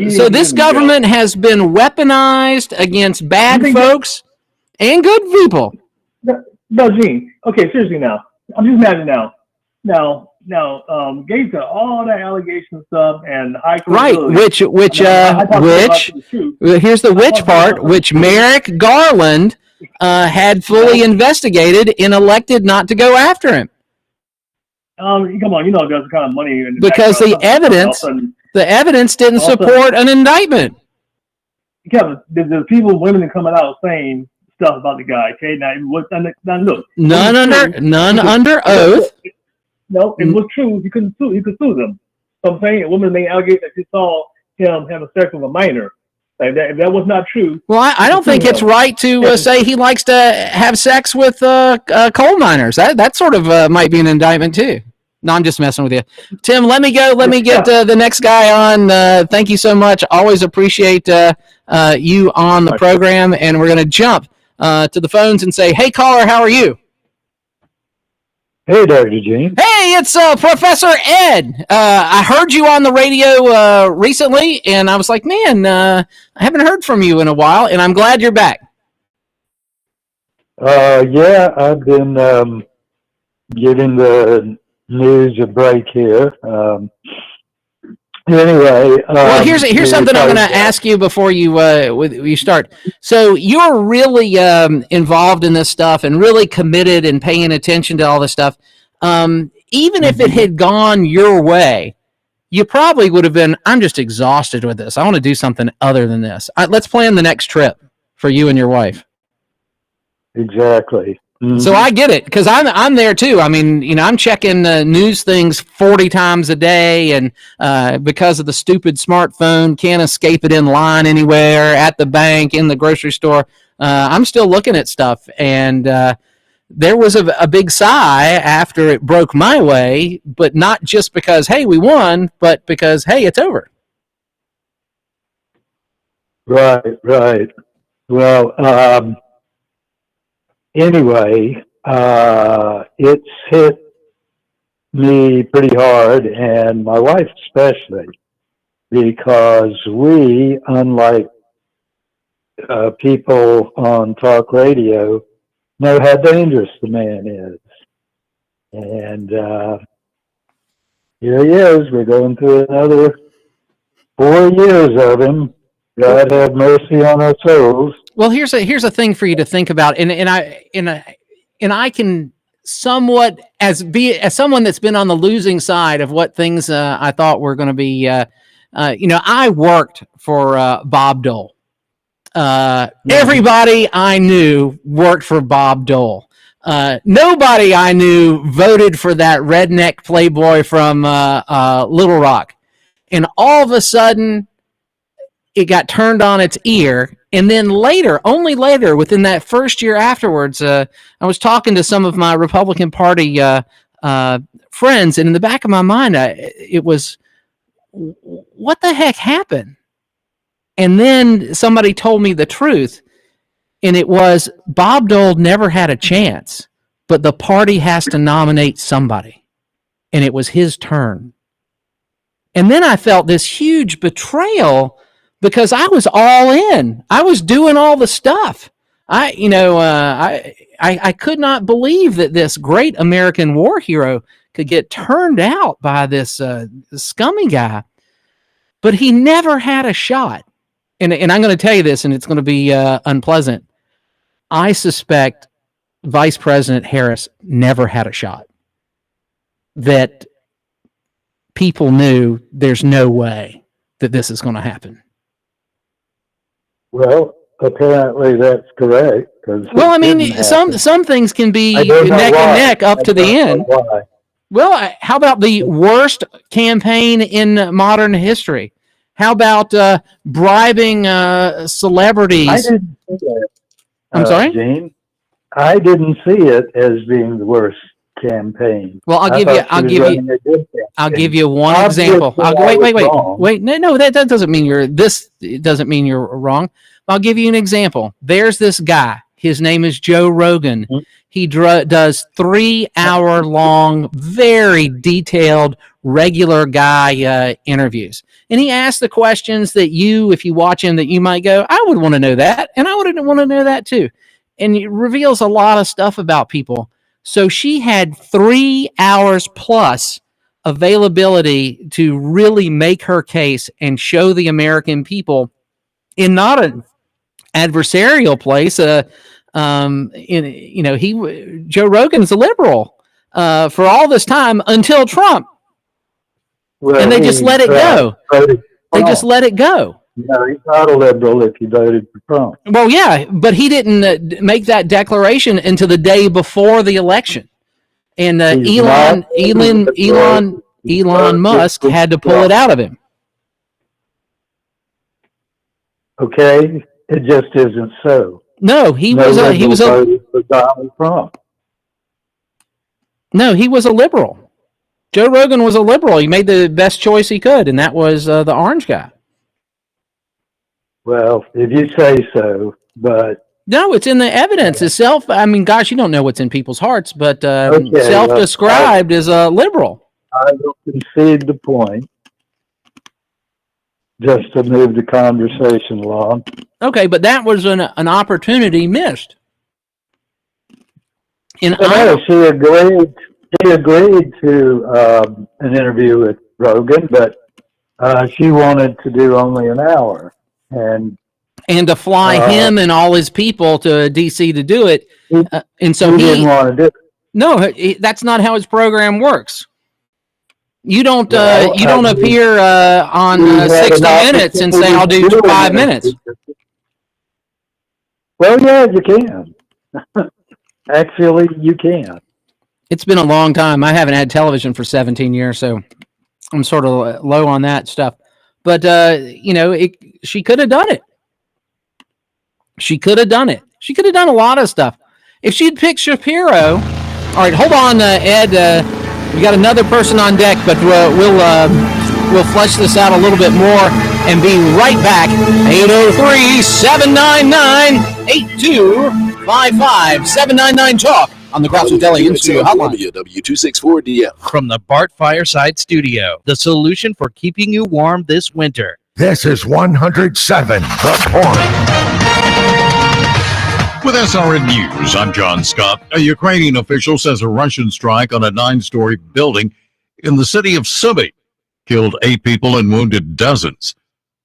Speaker 5: So this government has been weaponized against bad folks and good people.
Speaker 27: No, Gene. Okay, seriously now. I'm just mad now. Now, Gates got all that allegation stuff and high
Speaker 5: right, which here's the which part, which Merrick Garland had fully investigated and elected not to go after him.
Speaker 27: Come on, there's the kind of money
Speaker 5: because the evidence didn't support an indictment.
Speaker 27: Kevin, there's people, women that coming out saying stuff about the guy. Okay, now look,
Speaker 5: none under oath.
Speaker 27: No, if it was true, you couldn't sue. You could sue them. So I'm saying a woman may allegate that she saw him having sex with a minor. Like that, if that was not true.
Speaker 5: Well, I don't think it's right to say he likes to have sex with coal miners. That sort of might be an indictment too. No, I'm just messing with you. Tim, let me go. Let me get the next guy on. Thank you so much. Always appreciate you on the program. And we're going to jump to the phones and say, hey, caller, how are you?
Speaker 16: Hey, Dr. Gene.
Speaker 5: Hey, it's Professor Ed. I heard you on the radio recently, and I was like, man, I haven't heard from you in a while, and I'm glad you're back.
Speaker 16: Yeah, I've been giving the news a break here. Anyway,
Speaker 5: well, here's something I'm going to ask you before you start. So you're really involved in this stuff and really committed and paying attention to all this stuff. Even if it had gone your way, you probably would have been, I'm just exhausted with this. I want to do something other than this. Let's plan the next trip for you and your wife.
Speaker 16: Exactly. Mm-hmm.
Speaker 5: So I get it, because I'm there too. I mean, I'm checking news things 40 times a day, and because of the stupid smartphone, can't escape it in line anywhere, at the bank, in the grocery store. I'm still looking at stuff, and there was a big sigh after it broke my way, but not just because, hey, we won, but because, hey, it's over.
Speaker 16: Right. Well, anyway, it's hit me pretty hard, and my wife especially, because we, unlike people on talk radio, know how dangerous the man is. And here he is. We're going through another 4 years of him. God have mercy on our souls.
Speaker 5: Well, here's a thing for you to think about, and I can somewhat, as someone that's been on the losing side of what things I thought were going to be. I worked for Bob Dole. Everybody I knew worked for Bob Dole. Nobody I knew voted for that redneck playboy from Little Rock, and all of a sudden, it got turned on its ear. And then only later, within that first year afterwards, I was talking to some of my Republican Party friends, and in the back of my mind, it was, what the heck happened? And then somebody told me the truth, and it was, Bob Dole never had a chance, but the party has to nominate somebody, and it was his turn. And then I felt this huge betrayal, because I was all in. I was doing all the stuff. I could not believe that this great American war hero could get turned out by this scummy guy. But he never had a shot. And I'm going to tell you this, and it's going to be unpleasant. I suspect Vice President Harris never had a shot. That people knew there's no way that this is going to happen.
Speaker 16: Well, apparently that's correct.
Speaker 5: Well, I mean, some things can be neck and neck up to the end. Well, how about the worst campaign in modern history? How about bribing celebrities?
Speaker 16: I didn't see that.
Speaker 5: I'm sorry,
Speaker 16: Gene. I didn't see it as being the worst campaign.
Speaker 5: Well, I'll give you one example. Wait. No, that doesn't mean it doesn't mean you're wrong. I'll give you an example. There's this guy. His name is Joe Rogan. Mm-hmm. He does 3-hour-long, very detailed, regular guy interviews. And he asks the questions that if you watch him, that you might go, I would want to know that. And I would want to know that too. And it reveals a lot of stuff about people. So she had 3 hours plus availability to really make her case and show the American people in not an adversarial place. Joe Rogan's a liberal for all this time until Trump. Well, and they just let it go. They just let it go.
Speaker 16: No, he's not a liberal if you voted for Trump.
Speaker 5: Well, yeah, but he didn't make that declaration until the day before the election. And Elon Musk had to pull it out of him.
Speaker 16: Okay, it just isn't so.
Speaker 5: No, he was a
Speaker 16: Donald Trump.
Speaker 5: No, he was a liberal. Joe Rogan was a liberal. He made the best choice he could, and that was the orange guy.
Speaker 16: Well, if you say so, but
Speaker 5: no, it's in the evidence itself. I mean, gosh, you don't know what's in people's hearts, but self-described as a liberal.
Speaker 16: I will concede the point, just to move the conversation along.
Speaker 5: Okay, but that was an opportunity missed.
Speaker 16: She agreed. She agreed to an interview with Rogan, but she wanted to do only an hour, and
Speaker 5: to fly him and all his people to DC to do it, and so he
Speaker 16: didn't want to do it.
Speaker 5: No, that's not how his program works. You don't appear on 60 Minutes and say, "I'll do 5 minutes."
Speaker 16: Well, yeah, you can. Actually, you can.
Speaker 5: It's been a long time. I haven't had television for 17 years, so I'm sort of low on that stuff. But, she could have done it. She could have done it. She could have done a lot of stuff. If she'd picked Shapiro. All right, hold on, Ed. We got another person on deck, but we'll flesh this out a little bit more and be right back. 803-799-8255. 799-TALK on the Groucho Deli in-studio hotline.
Speaker 12: W264DF.
Speaker 13: From the Bart Fireside Studio, the solution for keeping you warm this winter.
Speaker 14: This is 107 The Point.
Speaker 1: With SRN News, I'm John Scott. A Ukrainian official says a Russian strike on a 9-story building in the city of Sumy killed 8 people and wounded dozens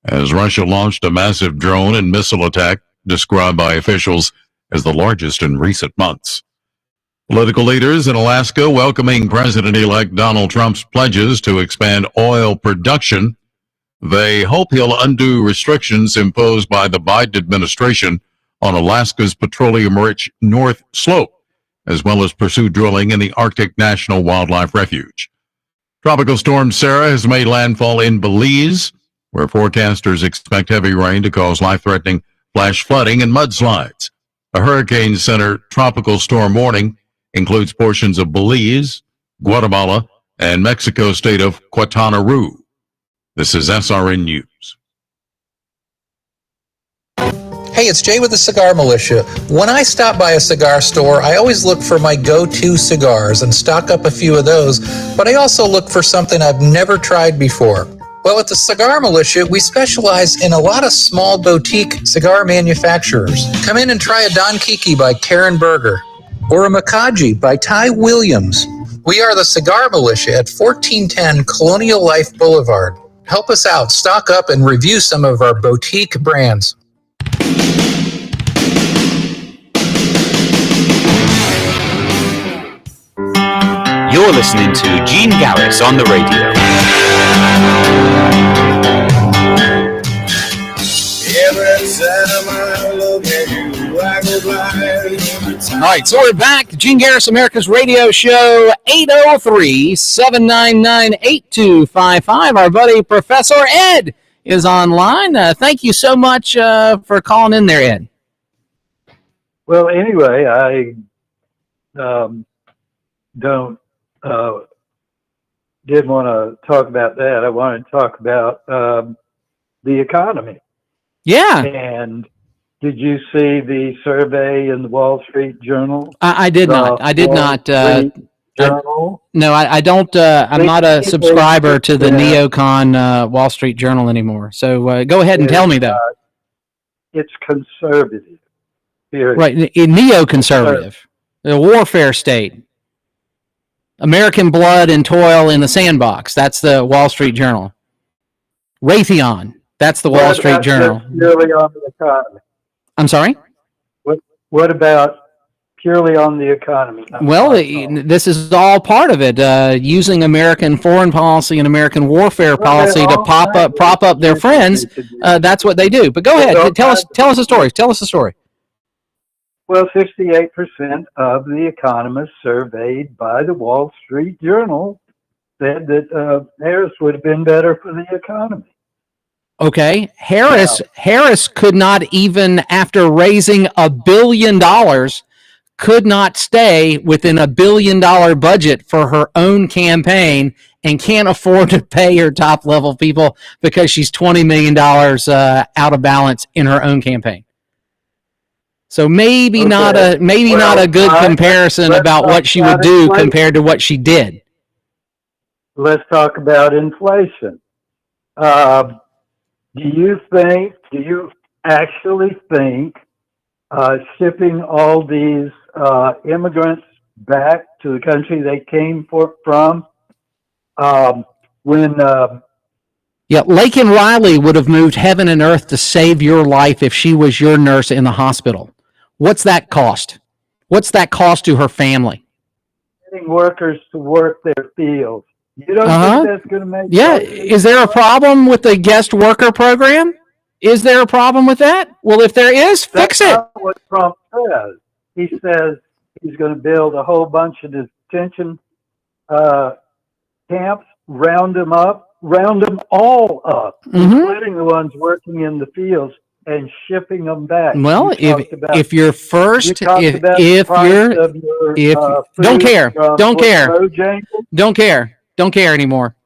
Speaker 1: as Russia launched a massive drone and missile attack described by officials as the largest in recent months. Political leaders in Alaska welcoming President-elect Donald Trump's pledges to expand oil production. They hope he'll undo restrictions imposed by the Biden administration on Alaska's petroleum-rich North Slope, as well as pursue drilling in the Arctic National Wildlife Refuge. Tropical storm Sarah has made landfall in Belize, where forecasters expect heavy rain to cause life-threatening flash flooding and mudslides. A Hurricane Center tropical storm warning includes portions of Belize, Guatemala, and Mexico's state of Quintana Roo. This is SRN News.
Speaker 17: Hey, it's Jay with the Cigar Militia. When I stop by a cigar store, I always look for my go-to cigars and stock up a few of those, but I also look for something I've never tried before. Well, at the Cigar Militia, we specialize in a lot of small boutique cigar manufacturers. Come in and try a Don Kiki by Karen Berger or a Makaji by Ty Williams. We are the Cigar Militia at 1410 Colonial Life Boulevard. Help us out, stock up, and review some of our boutique brands.
Speaker 18: You're listening to Gene Garris on the radio.
Speaker 26: Every time I look at you, I go blind.
Speaker 5: All right, so we're back. Gene Garris, America's Radio Show, 803-799-8255. Our buddy Professor Ed is online. Thank you so much for calling in there, Ed.
Speaker 16: Well, anyway, I didn't want to talk about that. I wanted to talk about the economy.
Speaker 5: Yeah.
Speaker 16: And did you see the survey in the Wall Street Journal?
Speaker 5: I did not. I did not.
Speaker 16: Journal?
Speaker 5: No, I don't. I'm not a subscriber to the neocon Wall Street Journal anymore. So go ahead and tell me, though.
Speaker 16: It's conservative. Period.
Speaker 5: Right. Neoconservative. The warfare state. American blood and toil in the sandbox. That's the Wall Street Journal. Raytheon. That's the Wall Street Journal.
Speaker 16: Purely on the economy?
Speaker 5: I'm sorry?
Speaker 16: What about purely on the economy?
Speaker 5: Well, this is all part of it. Using American foreign policy and American warfare policy to prop up their friends. That's what they do. But go ahead, tell us the story. Tell us the story.
Speaker 16: Well, 68% of the economists surveyed by the Wall Street Journal said that Harris would have been better for the economy.
Speaker 5: Okay, Harris could not even, after raising $1 billion, could not stay within $1 billion budget for her own campaign, and can't afford to pay her top level people because she's $20 million out of balance in her own campaign. So maybe not a good comparison about what she would do compared to what she did.
Speaker 16: Let's talk about inflation. Do you actually think shipping all these immigrants back to the country they came from,
Speaker 5: Laken Riley would have moved heaven and earth to save your life if she was your nurse in the hospital. What's that cost? What's that cost to her family?
Speaker 16: Getting workers to work their fields. You don't think that's going to make
Speaker 5: Is there a problem with the guest worker program? Is there a problem with that? Well, if there is, fix it.
Speaker 16: That's not what Trump says. He says he's going to build a whole bunch of detention camps, round them all up, including the ones working in the fields, and shipping them back.
Speaker 5: Well, if you're first, don't care anymore.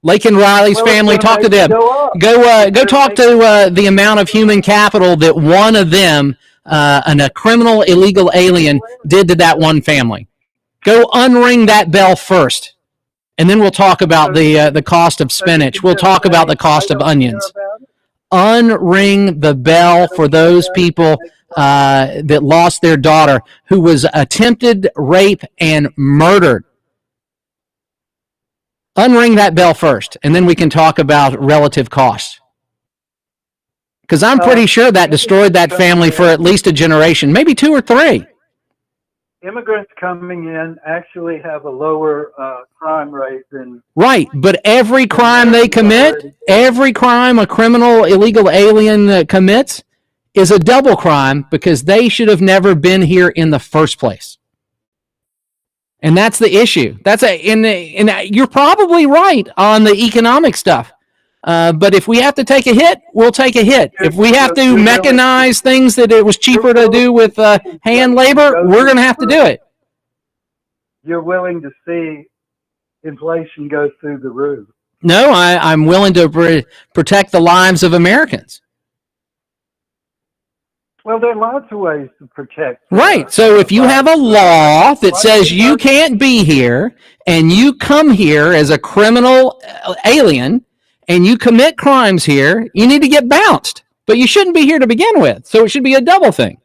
Speaker 5: Laken Riley's family, talk to them. Go talk to the amount of human capital that one of them, a criminal illegal alien, did to that one family. Go unring that bell first, and then we'll talk about the cost of spinach. We'll talk about the cost of onions. Unring the bell for those people that lost their daughter, who was attempted rape and murdered. Unring that bell first, and then we can talk about relative costs. Because I'm pretty sure that destroyed that family for at least a generation, maybe 2 or 3.
Speaker 16: Immigrants coming in actually have a lower crime rate than...
Speaker 5: Right, but every crime they commit, every crime a criminal illegal alien commits is a double crime, because they should have never been here in the first place. And that's the issue. You're probably right on the economic stuff. But if we have to take a hit, we'll take a hit. If we have to mechanize things that it was cheaper to do with hand labor, we're going to have to do it.
Speaker 16: You're willing to see inflation go through the roof?
Speaker 5: No, I'm willing to protect the lives of Americans.
Speaker 16: Well, there are lots of ways to protect.
Speaker 5: Right. So if you have a law that says you can't be here, and you come here as a criminal alien, and you commit crimes here, you need to get bounced. But you shouldn't be here to begin with. So it should be a double thing.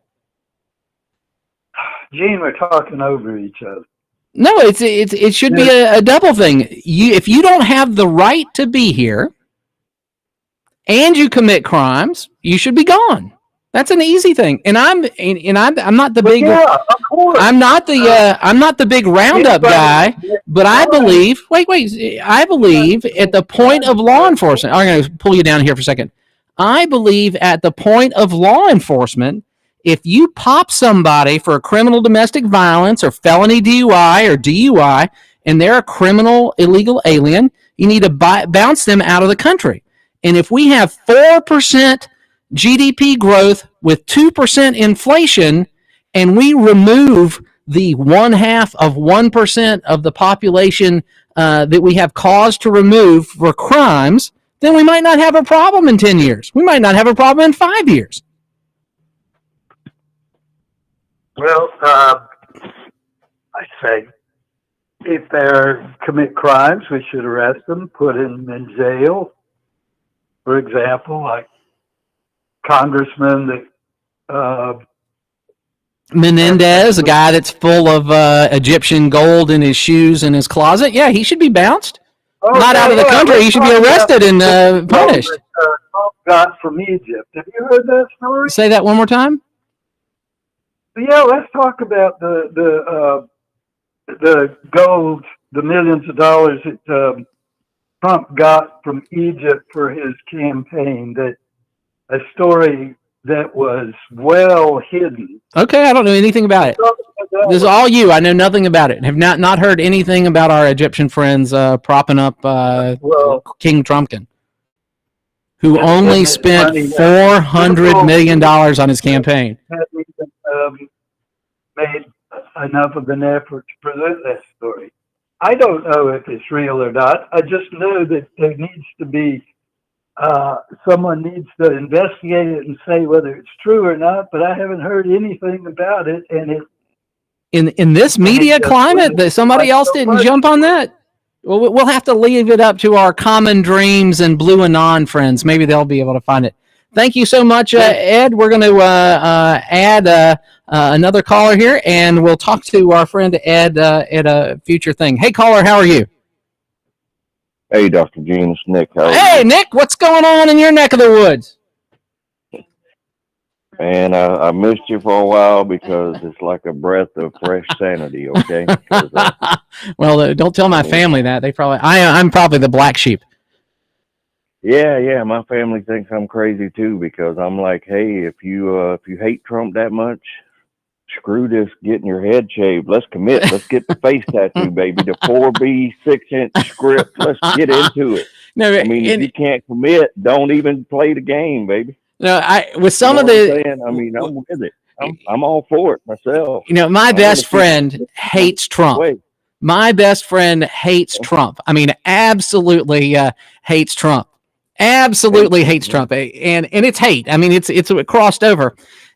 Speaker 16: Gene, we're talking over each other.
Speaker 5: No, it should be a double thing. If you don't have the right to be here, and you commit crimes, you should be gone. That's an easy thing, and I'm not the big.
Speaker 16: Yeah, of course.
Speaker 5: I'm not the big roundup guy, but I believe. I believe at the point of law enforcement. I'm going to pull you down here for a second. I believe at the point of law enforcement, if you pop somebody for a criminal domestic violence or felony DUI or DUI, and they're a criminal illegal alien, you need to bounce them out of the country. And if we have 4% GDP growth with 2% inflation, and we remove the 0.5% of the population that we have cause to remove for crimes, then we might not have a problem in 10 years. We might not have a problem in 5 years.
Speaker 16: Well, I say if they commit crimes, we should arrest them, put them in jail. For example, like Congressman
Speaker 5: Menendez, a guy that's full of Egyptian gold in his shoes in his closet. Yeah, he should be bounced. Not out of the country. He should be arrested and punished.
Speaker 16: Trump got from Egypt. Have you heard that story?
Speaker 5: Say that one more time.
Speaker 16: Yeah, let's talk about the gold, the millions of dollars that Trump got from Egypt for his campaign. That a story that was well hidden.
Speaker 5: Okay, I don't know anything about it. This is all you. I know nothing about it. Have not heard anything about our Egyptian friends propping up King Trumpkin, who only spent $400 million on his campaign.
Speaker 16: Hasn't even made enough of an effort to present that story. I don't know if it's real or not. I just know that there needs to be someone needs to investigate it and say whether it's true or not. But I haven't heard anything about it, and it.
Speaker 5: In this media climate, that somebody else didn't jump on that. Well, we'll have to leave it up to our Common Dreams and Blue Anon friends. Maybe they'll be able to find it. Thank you so much, Ed. We're going to add another caller here, and we'll talk to our friend Ed at a future thing. Hey, caller, how are you?
Speaker 2: Hey, Dr. Gene, it's Nick.
Speaker 5: Hey, Nick, what's going on in your neck of the woods?
Speaker 2: Man, I missed you for a while because it's like a breath of fresh sanity, okay?
Speaker 5: Well, don't tell my family that. I'm probably the black sheep.
Speaker 2: Yeah, my family thinks I'm crazy too because I'm like, hey, if you hate Trump that much, screw this getting your head shaved. Let's commit. Let's get the face tattoo, baby. The 4B 6-inch script. Let's get into it.
Speaker 5: No,
Speaker 2: I mean, if you can't commit, don't even play the game, baby.
Speaker 5: No, with some
Speaker 2: you know
Speaker 5: of the,
Speaker 2: what I'm saying? I mean, I'm with it. I'm all for it myself.
Speaker 5: My best friend hates Trump. My best friend hates Trump. I mean, absolutely hates Trump. Absolutely hates Trump, and it's hate. I mean, it's crossed over,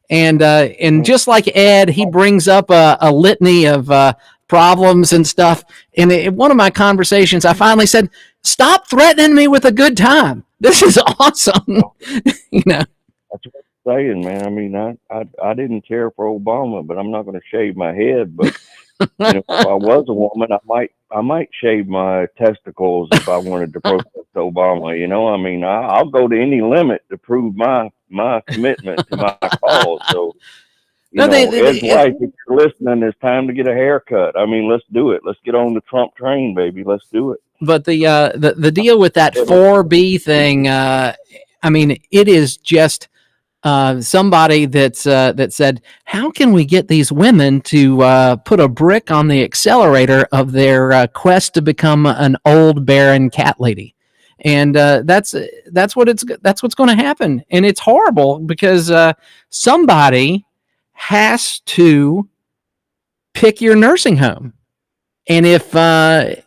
Speaker 5: and just like Ed, he brings up a litany of problems and stuff. And in one of my conversations, I finally said, "Stop threatening me with a good time. This is awesome."
Speaker 2: That's what I'm saying, man. I mean, I didn't care for Obama, but I'm not going to shave my head. But if I was a woman, I might shave my testicles if I wanted to protest Obama. I mean, I'll go to any limit to prove my commitment to my cause. So, Ed's wife, if you're listening, it's time to get a haircut. I mean, let's do it. Let's get on the Trump train, baby. Let's do it.
Speaker 5: But the deal with that 4B thing, I mean, it is just somebody that said, how can we get these women to put a brick on the accelerator of their quest to become an old barren cat lady? And that's what's going to happen. And it's horrible because somebody has to pick your nursing home. And if that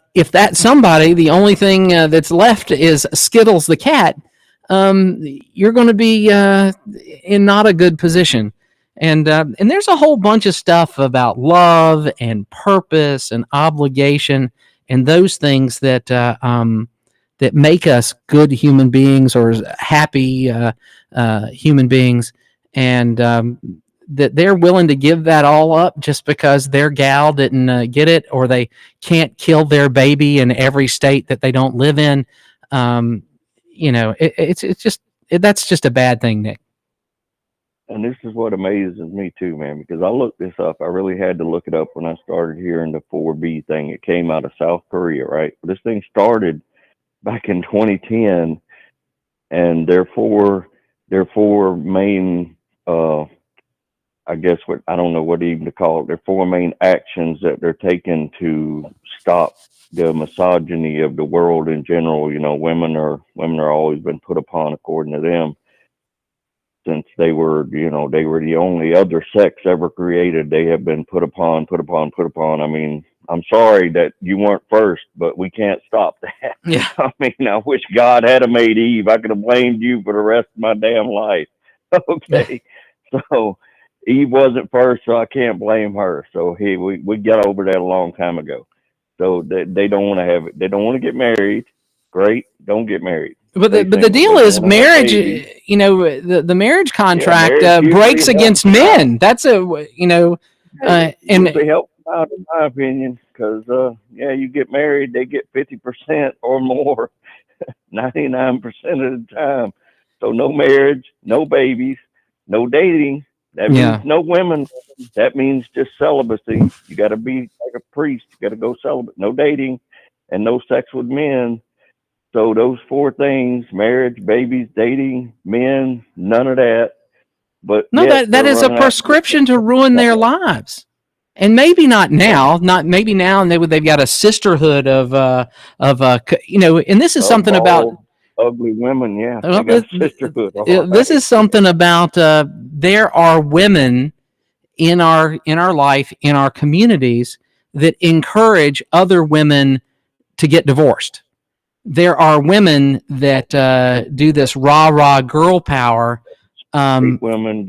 Speaker 5: somebody, the only thing that's left is Skittles the cat, you're going to be in not a good position. And there's a whole bunch of stuff about love and purpose and obligation and those things that that make us good human beings or happy human beings, and that they're willing to give that all up just because their gal didn't get it, or they can't kill their baby in every state that they don't live in. That's just a bad thing, Nick.
Speaker 2: And this is what amazes me too, man, because I looked this up. I really had to look it up when I started hearing the 4B thing. It came out of South Korea, right? This thing started back in 2010, and their four main, I guess I don't know what even to call it. Their four main actions that they're taking to stop the misogyny of the world in general. Women are always been put upon, according to them, since they were the only other sex ever created. They have been put upon. I mean, I'm sorry that you weren't first, but we can't stop that.
Speaker 5: Yeah.
Speaker 2: I mean, I wish God had made Eve. I could have blamed you for the rest of my damn life. Okay. So Eve wasn't first, so I can't blame her. So hey, we got over that a long time ago. So they don't want to have it. They don't want to get married. Great. Don't get married.
Speaker 5: But the deal is marriage, the marriage contract breaks against men. That's
Speaker 2: and usually helps out, in my opinion, because you get married, they get 50% or more 99% of the time. So no marriage, no babies, no dating, That means no women. That means just celibacy. You got to be like a priest. You got to go celibate. No dating and no sex with men. So those 4 things: marriage, babies, dating, men, none of that. But
Speaker 5: no, that is a prescription to ruin their lives. And maybe not now, and they've got a sisterhood of and this is something about
Speaker 2: ugly women. Yeah,
Speaker 5: well,
Speaker 2: they got sisterhood.
Speaker 5: This is something about there are women in our life, in our communities, that encourage other women to get divorced. There are women that do this rah girl power.
Speaker 2: Women,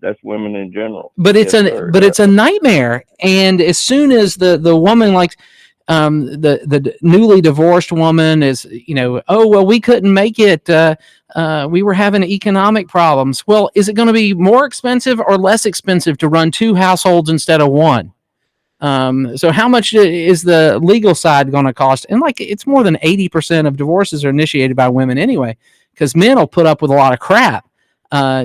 Speaker 2: that's women in general.
Speaker 5: But it's it's a nightmare. And as soon as the woman, like the newly divorced woman, is oh well, we couldn't make it. We were having economic problems. Well, is it going to be more expensive or less expensive to run 2 households instead of 1? So how much is the legal side going to cost? And it's more than 80% of divorces are initiated by women anyway, because men will put up with a lot of crap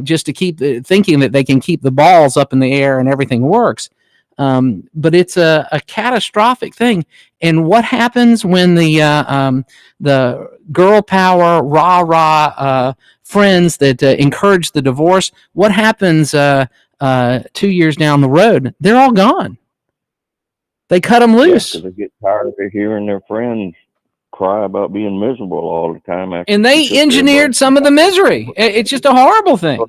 Speaker 5: just to keep thinking that they can keep the balls up in the air and everything works. But it's a catastrophic thing. And what happens when the girl power rah friends that encourage the divorce? What happens 2 years down the road? They're all gone. They cut them loose.
Speaker 2: They get tired of hearing their friends cry about being miserable all the time.
Speaker 5: And they engineered some of the misery. It's just a horrible thing.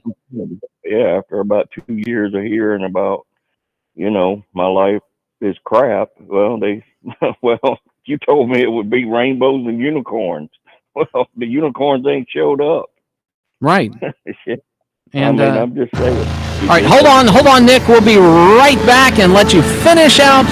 Speaker 2: Yeah, after about 2 years of hearing about, my life is crap. Well, you told me it would be rainbows and unicorns. Well, the unicorns ain't showed up.
Speaker 5: Right. And
Speaker 2: I'm just saying.
Speaker 5: All right, hold on, Nick. We'll be right back and let you finish out.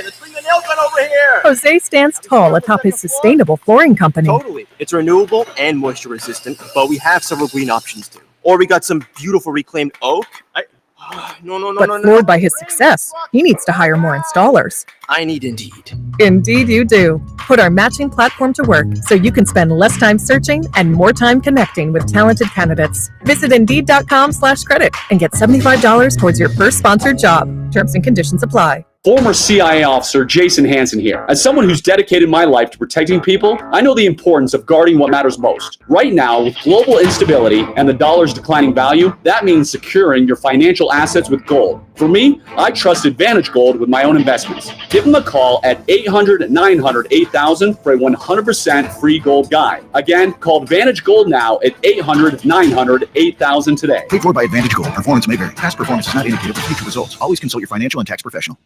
Speaker 6: Let's bring the nail gun over here.
Speaker 9: Jose stands tall atop his sustainable flooring company.
Speaker 6: Totally. It's renewable and moisture resistant, but we have several green options too. Or we got some beautiful reclaimed oak.
Speaker 9: But floored by his success, he needs to hire more installers.
Speaker 6: I need Indeed.
Speaker 9: Indeed you do. Put our matching platform to work so you can spend less time searching and more time connecting with talented candidates. Visit Indeed.com/credit and get $75 towards your first sponsored job. Terms and conditions apply.
Speaker 11: Former CIA officer Jason Hansen here. As someone who's dedicated my life to protecting people, I know the importance of guarding what matters most. Right now, with global instability and the dollar's declining value, that means securing your financial assets with gold. For me, I trust Advantage Gold with my own investments. Give them a call at 800-900-8000 for a 100% free gold guide. Again, call Advantage Gold now at 800-900-8000 today.
Speaker 15: Paid for by Advantage Gold. Performance may vary. Past performance is not indicated for future results. Always consult your financial and tax professional.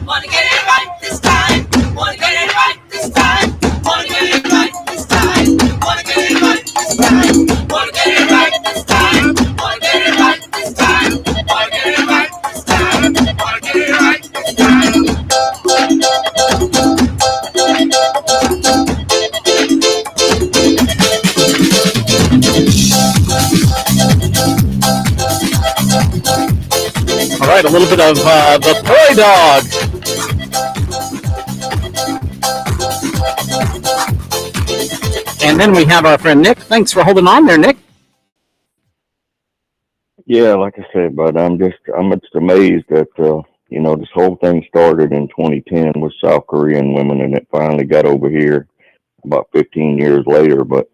Speaker 26: Wanna get it right this time. Wanna get it right this time. Wanna get it right this time. Wanna get it right this time. Wanna get it right this time. Wanna get it right this time. Wanna get it right this time. Wanna get it right this
Speaker 5: All right, a little bit of the Toy Dog. And then we have our friend Nick. Thanks for holding on there, Nick.
Speaker 2: Yeah, like I said, but I'm just amazed that this whole thing started in 2010 with South Korean women, and it finally got over here about 15 years later. But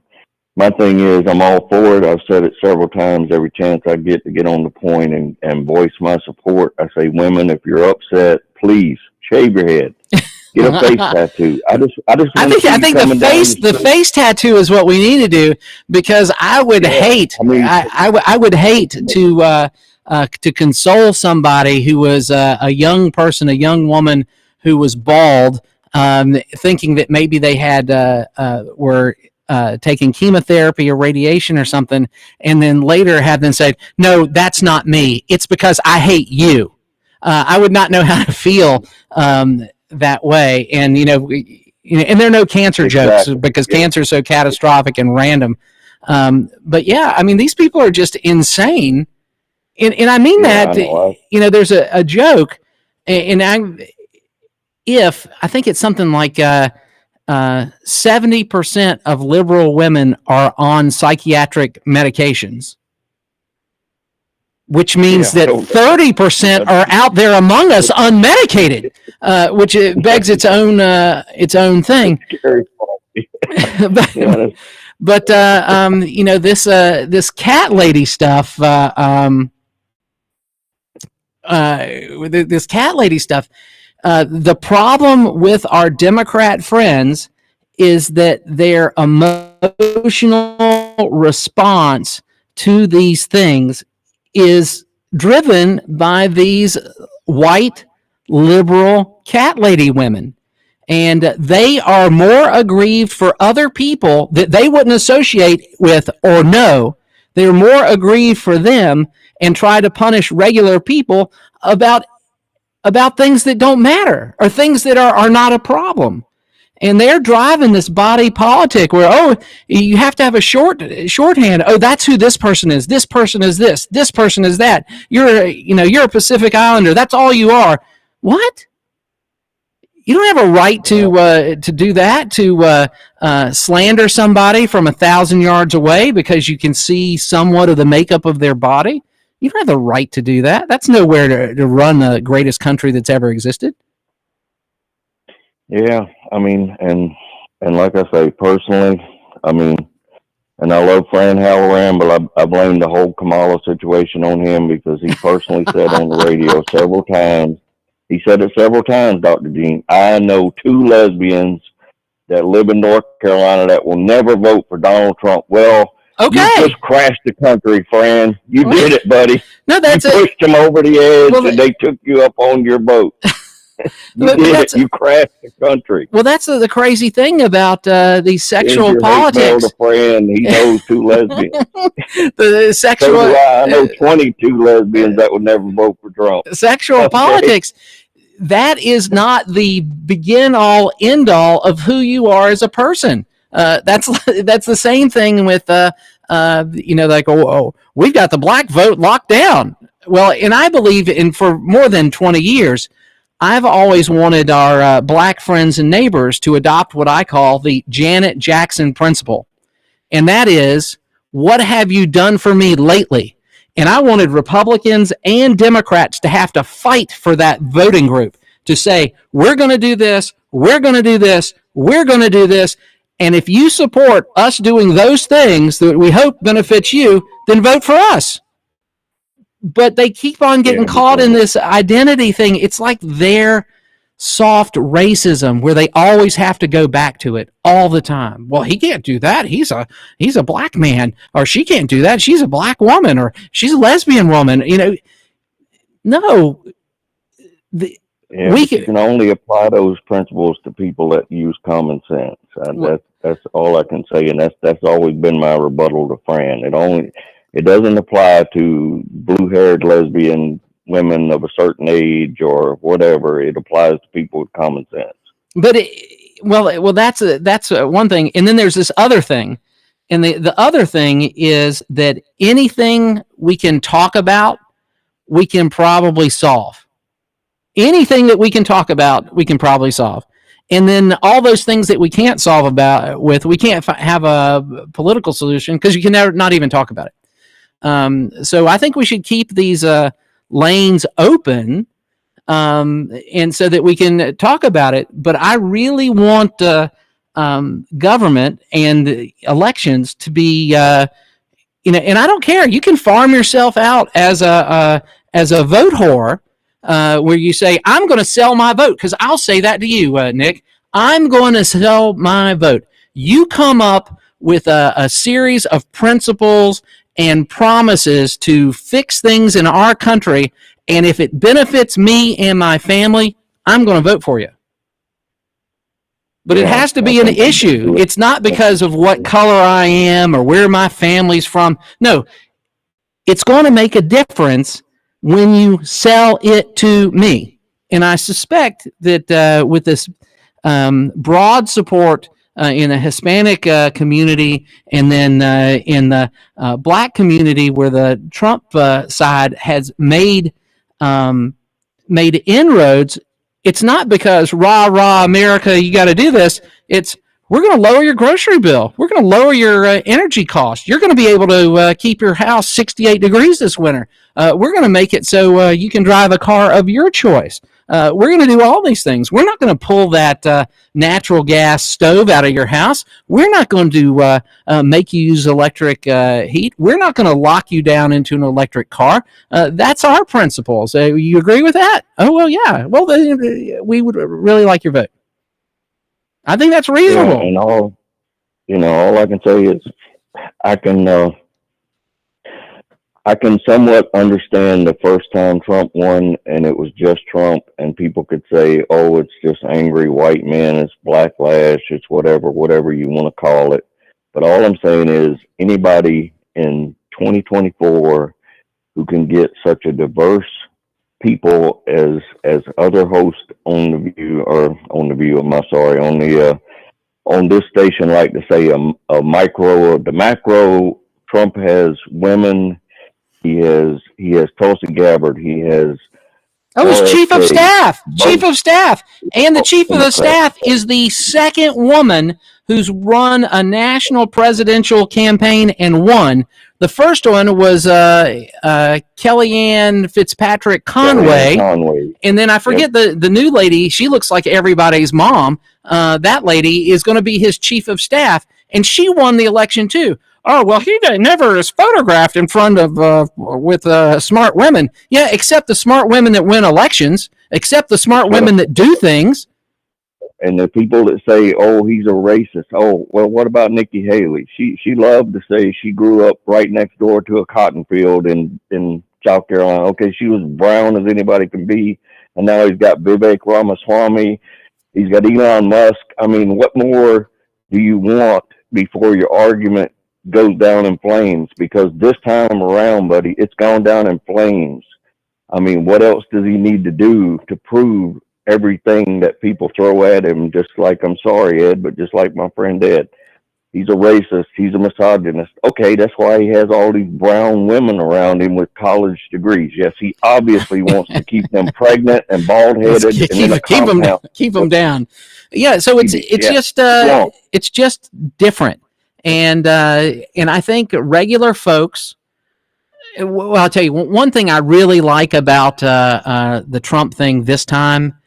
Speaker 2: my thing is, I'm all for it. I've said it several times. Every chance I get to get on the point and voice my support, I say, women, if you're upset, please shave your head. Get a face tattoo. I think
Speaker 5: the face tattoo is what we need to do, because I would hate. I would hate to console somebody who was a young person, a young woman who was bald, thinking that maybe they had were taking chemotherapy or radiation or something, and then later have them say, "No, that's not me. It's because I hate you." I would not know how to feel that way, and and there are no cancer jokes because cancer is so catastrophic and random. But yeah, I mean, these people are just insane. And I mean that, there's a joke, and I think it's something like 70% of liberal women are on psychiatric medications, which means that 30% are out there among us unmedicated, which begs its own thing. But this cat lady stuff. This cat lady stuff. The problem with our Democrat friends is that their emotional response to these things is driven by these white liberal cat lady women. And they are more aggrieved for other people that they wouldn't associate with or know. They're more aggrieved for them and try to punish regular people about things that don't matter or things that are not a problem. And they're driving this body politic where, you have to have a shorthand. Oh, that's who this person is. This person is this. This person is that. You're a Pacific Islander. That's all you are. What? You don't have a right to do that, to slander somebody from 1,000 yards away because you can see somewhat of the makeup of their body. You don't have the right to do that. That's nowhere to run the greatest country that's ever existed.
Speaker 2: Yeah, I mean, and like I say, personally, I mean, and I love Fran Halloran, but I blame the whole Kamala situation on him because he personally said on the radio several times, he said it several times, Dr. Gene, I know 2 lesbians that live in North Carolina that will never vote for Donald Trump. Well, you just crashed the country, Fran. You did it, buddy.
Speaker 5: No, that's
Speaker 2: you pushed them over the edge, and they took you up on your boat. You did it. You crashed the country.
Speaker 5: Well, that's the crazy thing about these sexual politics.
Speaker 2: To Fran. He knows 2 lesbians.
Speaker 5: The sexual.
Speaker 2: So do I know 22 lesbians that would never vote for Trump.
Speaker 5: Sexual politics. That is not the begin all end all of who you are as a person. That's the same thing with we've got the black vote locked down. Well, and I believe for more than 20 years, I've always wanted our black friends and neighbors to adopt what I call the Janet Jackson principle. And that is, what have you done for me lately? And I wanted Republicans and Democrats to have to fight for that voting group to say, we're going to do this, we're going to do this, we're going to do this. And if you support us doing those things that we hope benefits you, then vote for us. But they keep on getting caught in this identity thing. It's like their soft racism where they always have to go back to it all the time. Well, he can't do that. He's a black man, or she can't do that. She's a black woman, or she's a lesbian woman. No.
Speaker 2: You can only apply those principles to people that use common sense. That's all I can say, and that's always been my rebuttal to Fran. It doesn't apply to blue-haired lesbian women of a certain age or whatever. It applies to people with common sense.
Speaker 5: But that's one thing, and then there's this other thing, and the other thing is that anything we can talk about, we can probably solve. Anything that we can talk about, we can probably solve. And then all those things that we can't solve we can't have a political solution because you can not even talk about it. So I think we should keep these lanes open, and so that we can talk about it. But I really want government and elections to be, and I don't care. You can farm yourself out as a vote whore, where you say, I'm going to sell my vote, because I'll say that to you, Nick. I'm going to sell my vote. You come up with a series of principles and promises to fix things in our country, and if it benefits me and my family, I'm going to vote for you. But it has to be an issue. It's not because of what color I am or where my family's from. No, it's going to make a difference when you sell it to me. And I suspect that with this broad support in the Hispanic community, and then in the black community, where the Trump side has made inroads. It's not because rah rah America, you got to do this. It's we're going to lower your grocery bill. We're going to lower your energy costs. You're going to be able to keep your house 68 degrees this winter. We're going to make it so you can drive a car of your choice. We're going to do all these things. We're not going to pull that natural gas stove out of your house. We're not going to make you use electric heat. We're not going to lock you down into an electric car. That's our principles. You agree with that? Oh, well, yeah. Well, we would really like your vote. I think that's reasonable.
Speaker 2: Yeah, and all I can say is I can somewhat understand the first time Trump won and it was just Trump, and people could say, oh, it's just angry white men, it's backlash, it's whatever you want to call it. But all I'm saying is anybody in 2024 who can get such a diverse people as other hosts on this station like to say the macro, Trump has women. He has Tulsi Gabbard. He has
Speaker 5: his chief of staff, and the chief of the staff is the second woman who's run a national presidential campaign and won. The first one was Kellyanne Fitzpatrick Conway, and then I forget the new lady. She looks like everybody's mom. That lady is going to be his chief of staff, and she won the election too. Oh, well, he never is photographed in front of with smart women. Yeah, except the smart women that win elections, except the smart women that do things.
Speaker 2: And the people that say, oh, he's a racist. Oh, well, what about Nikki Haley? She loved to say she grew up right next door to a cotton field in South Carolina. Okay, she was brown as anybody can be. And now he's got Vivek Ramaswamy. He's got Elon Musk. I mean, what more do you want before your argument goes down in flames? Because this time around, buddy, it's gone down in flames. I mean, what else does he need to do to prove everything that people throw at him? Just like, I'm sorry, Ed, but just like my friend Ed, he's a racist, he's a misogynist. Okay, that's why he has all these brown women around him with college degrees. Yes, he obviously wants to keep them pregnant and bald-headed.
Speaker 5: Keep them down. Yeah, so it's just different. And I think regular folks, well, I'll tell you, one thing I really like about the Trump thing this time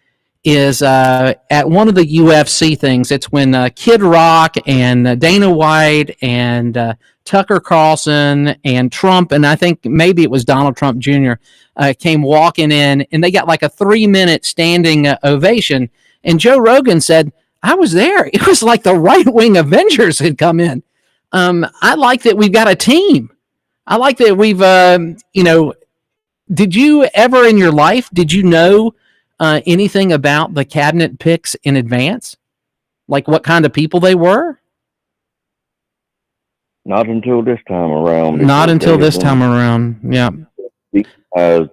Speaker 5: is at one of the UFC things, it's when Kid Rock and Dana White and Tucker Carlson and Trump, and I think maybe it was Donald Trump Jr., came walking in, and they got like a 3-minute standing ovation. And Joe Rogan said, I was there. It was like the right-wing Avengers had come in. I like that we've got a team. I like that we've, did you ever in your life, did you know anything about the cabinet picks in advance? Like what kind of people they were?
Speaker 2: Not until this time around.
Speaker 5: Yeah.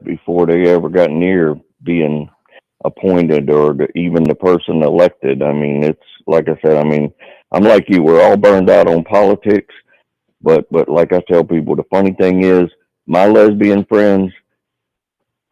Speaker 2: Before they ever got near being appointed or even the person elected. I mean, it's like I said, I'm like you, we're all burned out on politics, but like I tell people, the funny thing is my lesbian friends,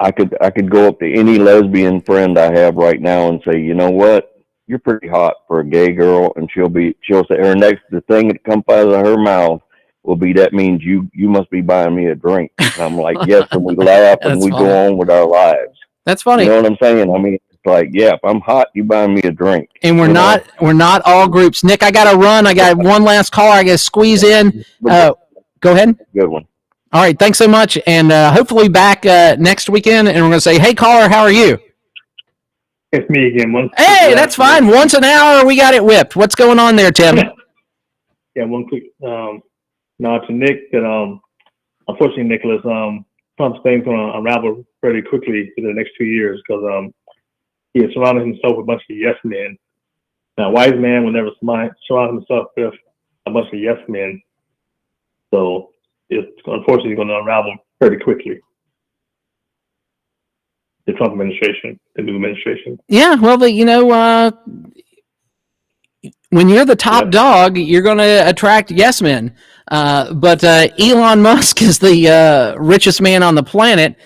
Speaker 2: I could go up to any lesbian friend I have right now and say, you know what, you're pretty hot for a gay girl, and she'll say the thing that comes out of her mouth will be, that means you must be buying me a drink. And I'm like, yes, and we laugh and we go on with our lives.
Speaker 5: That's funny.
Speaker 2: You know what I'm saying? I mean, it's like, yeah, if I'm hot, you buy me a drink.
Speaker 5: And we're not all groups. Nick, I got to run. I got one last call. I got to squeeze in. Go ahead.
Speaker 2: Good one.
Speaker 5: All right. Thanks so much. And hopefully back next weekend. And we're going to say, hey, caller, how are you?
Speaker 27: It's me again.
Speaker 5: Hey, that's fine. Once an hour, we got it whipped. What's going on there, Tim?
Speaker 27: Yeah, one quick nod to Nick. That unfortunately, Nicholas, Trump's thing's going to unravel pretty quickly in the next 2 years because he has surrounded himself with a bunch of yes men. Now, a wise man will never surround himself with a bunch of yes men. So it's unfortunately going to unravel pretty quickly. The Trump administration, the new administration.
Speaker 5: Yeah, well, when you're the top dog, you're going to attract yes men. But Elon Musk is the richest man on the planet,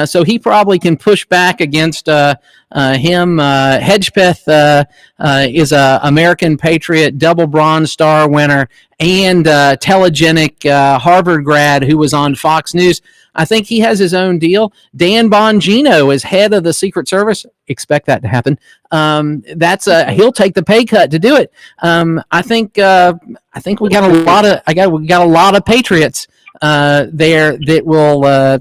Speaker 5: so he probably can push back against him. Hedgepeth is a American Patriot, double Bronze Star winner, and telegenic Harvard grad who was on Fox News. I think he has his own deal. Dan Bongino is head of the Secret Service. Expect that to happen. He'll take the pay cut to do it. I think we got a lot of patriots there that will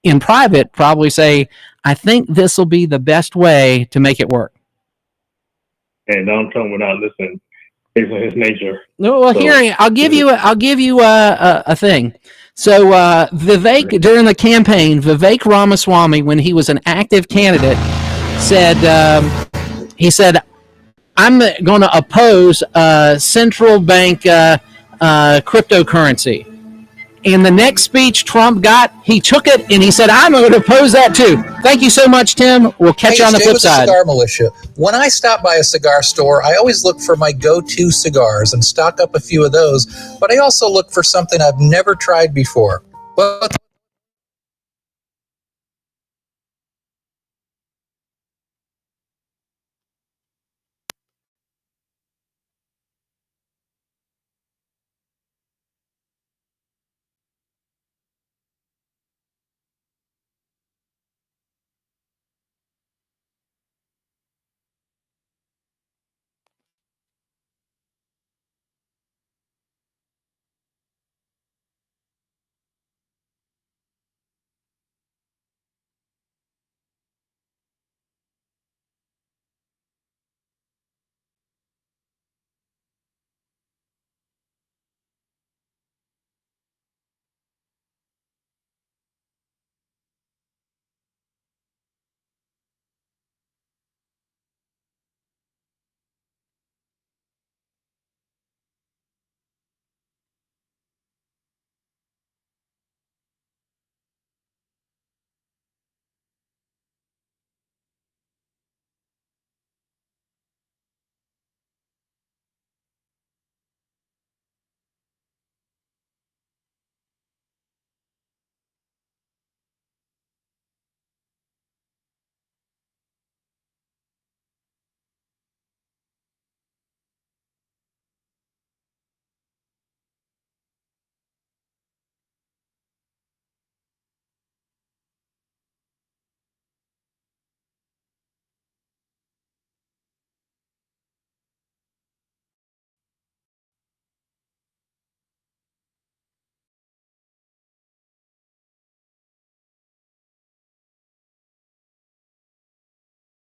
Speaker 5: in private probably say, I think this will be the best way to make it work.
Speaker 27: And Donald Trump will not listen based on his nature.
Speaker 5: No, well, here I'll give you a thing. So Vivek, during the campaign, Vivek Ramaswamy, when he was an active candidate, said I'm going to oppose central bank cryptocurrency. And the next speech Trump got, he took it and he said, I'm going to oppose that too. Thank you so much, Tim. We'll catch you on the flip side.
Speaker 17: Cigar Militia. When I stop by a cigar store, I always look for my go-to cigars and stock up a few of those, but I also look for something I've never tried before. But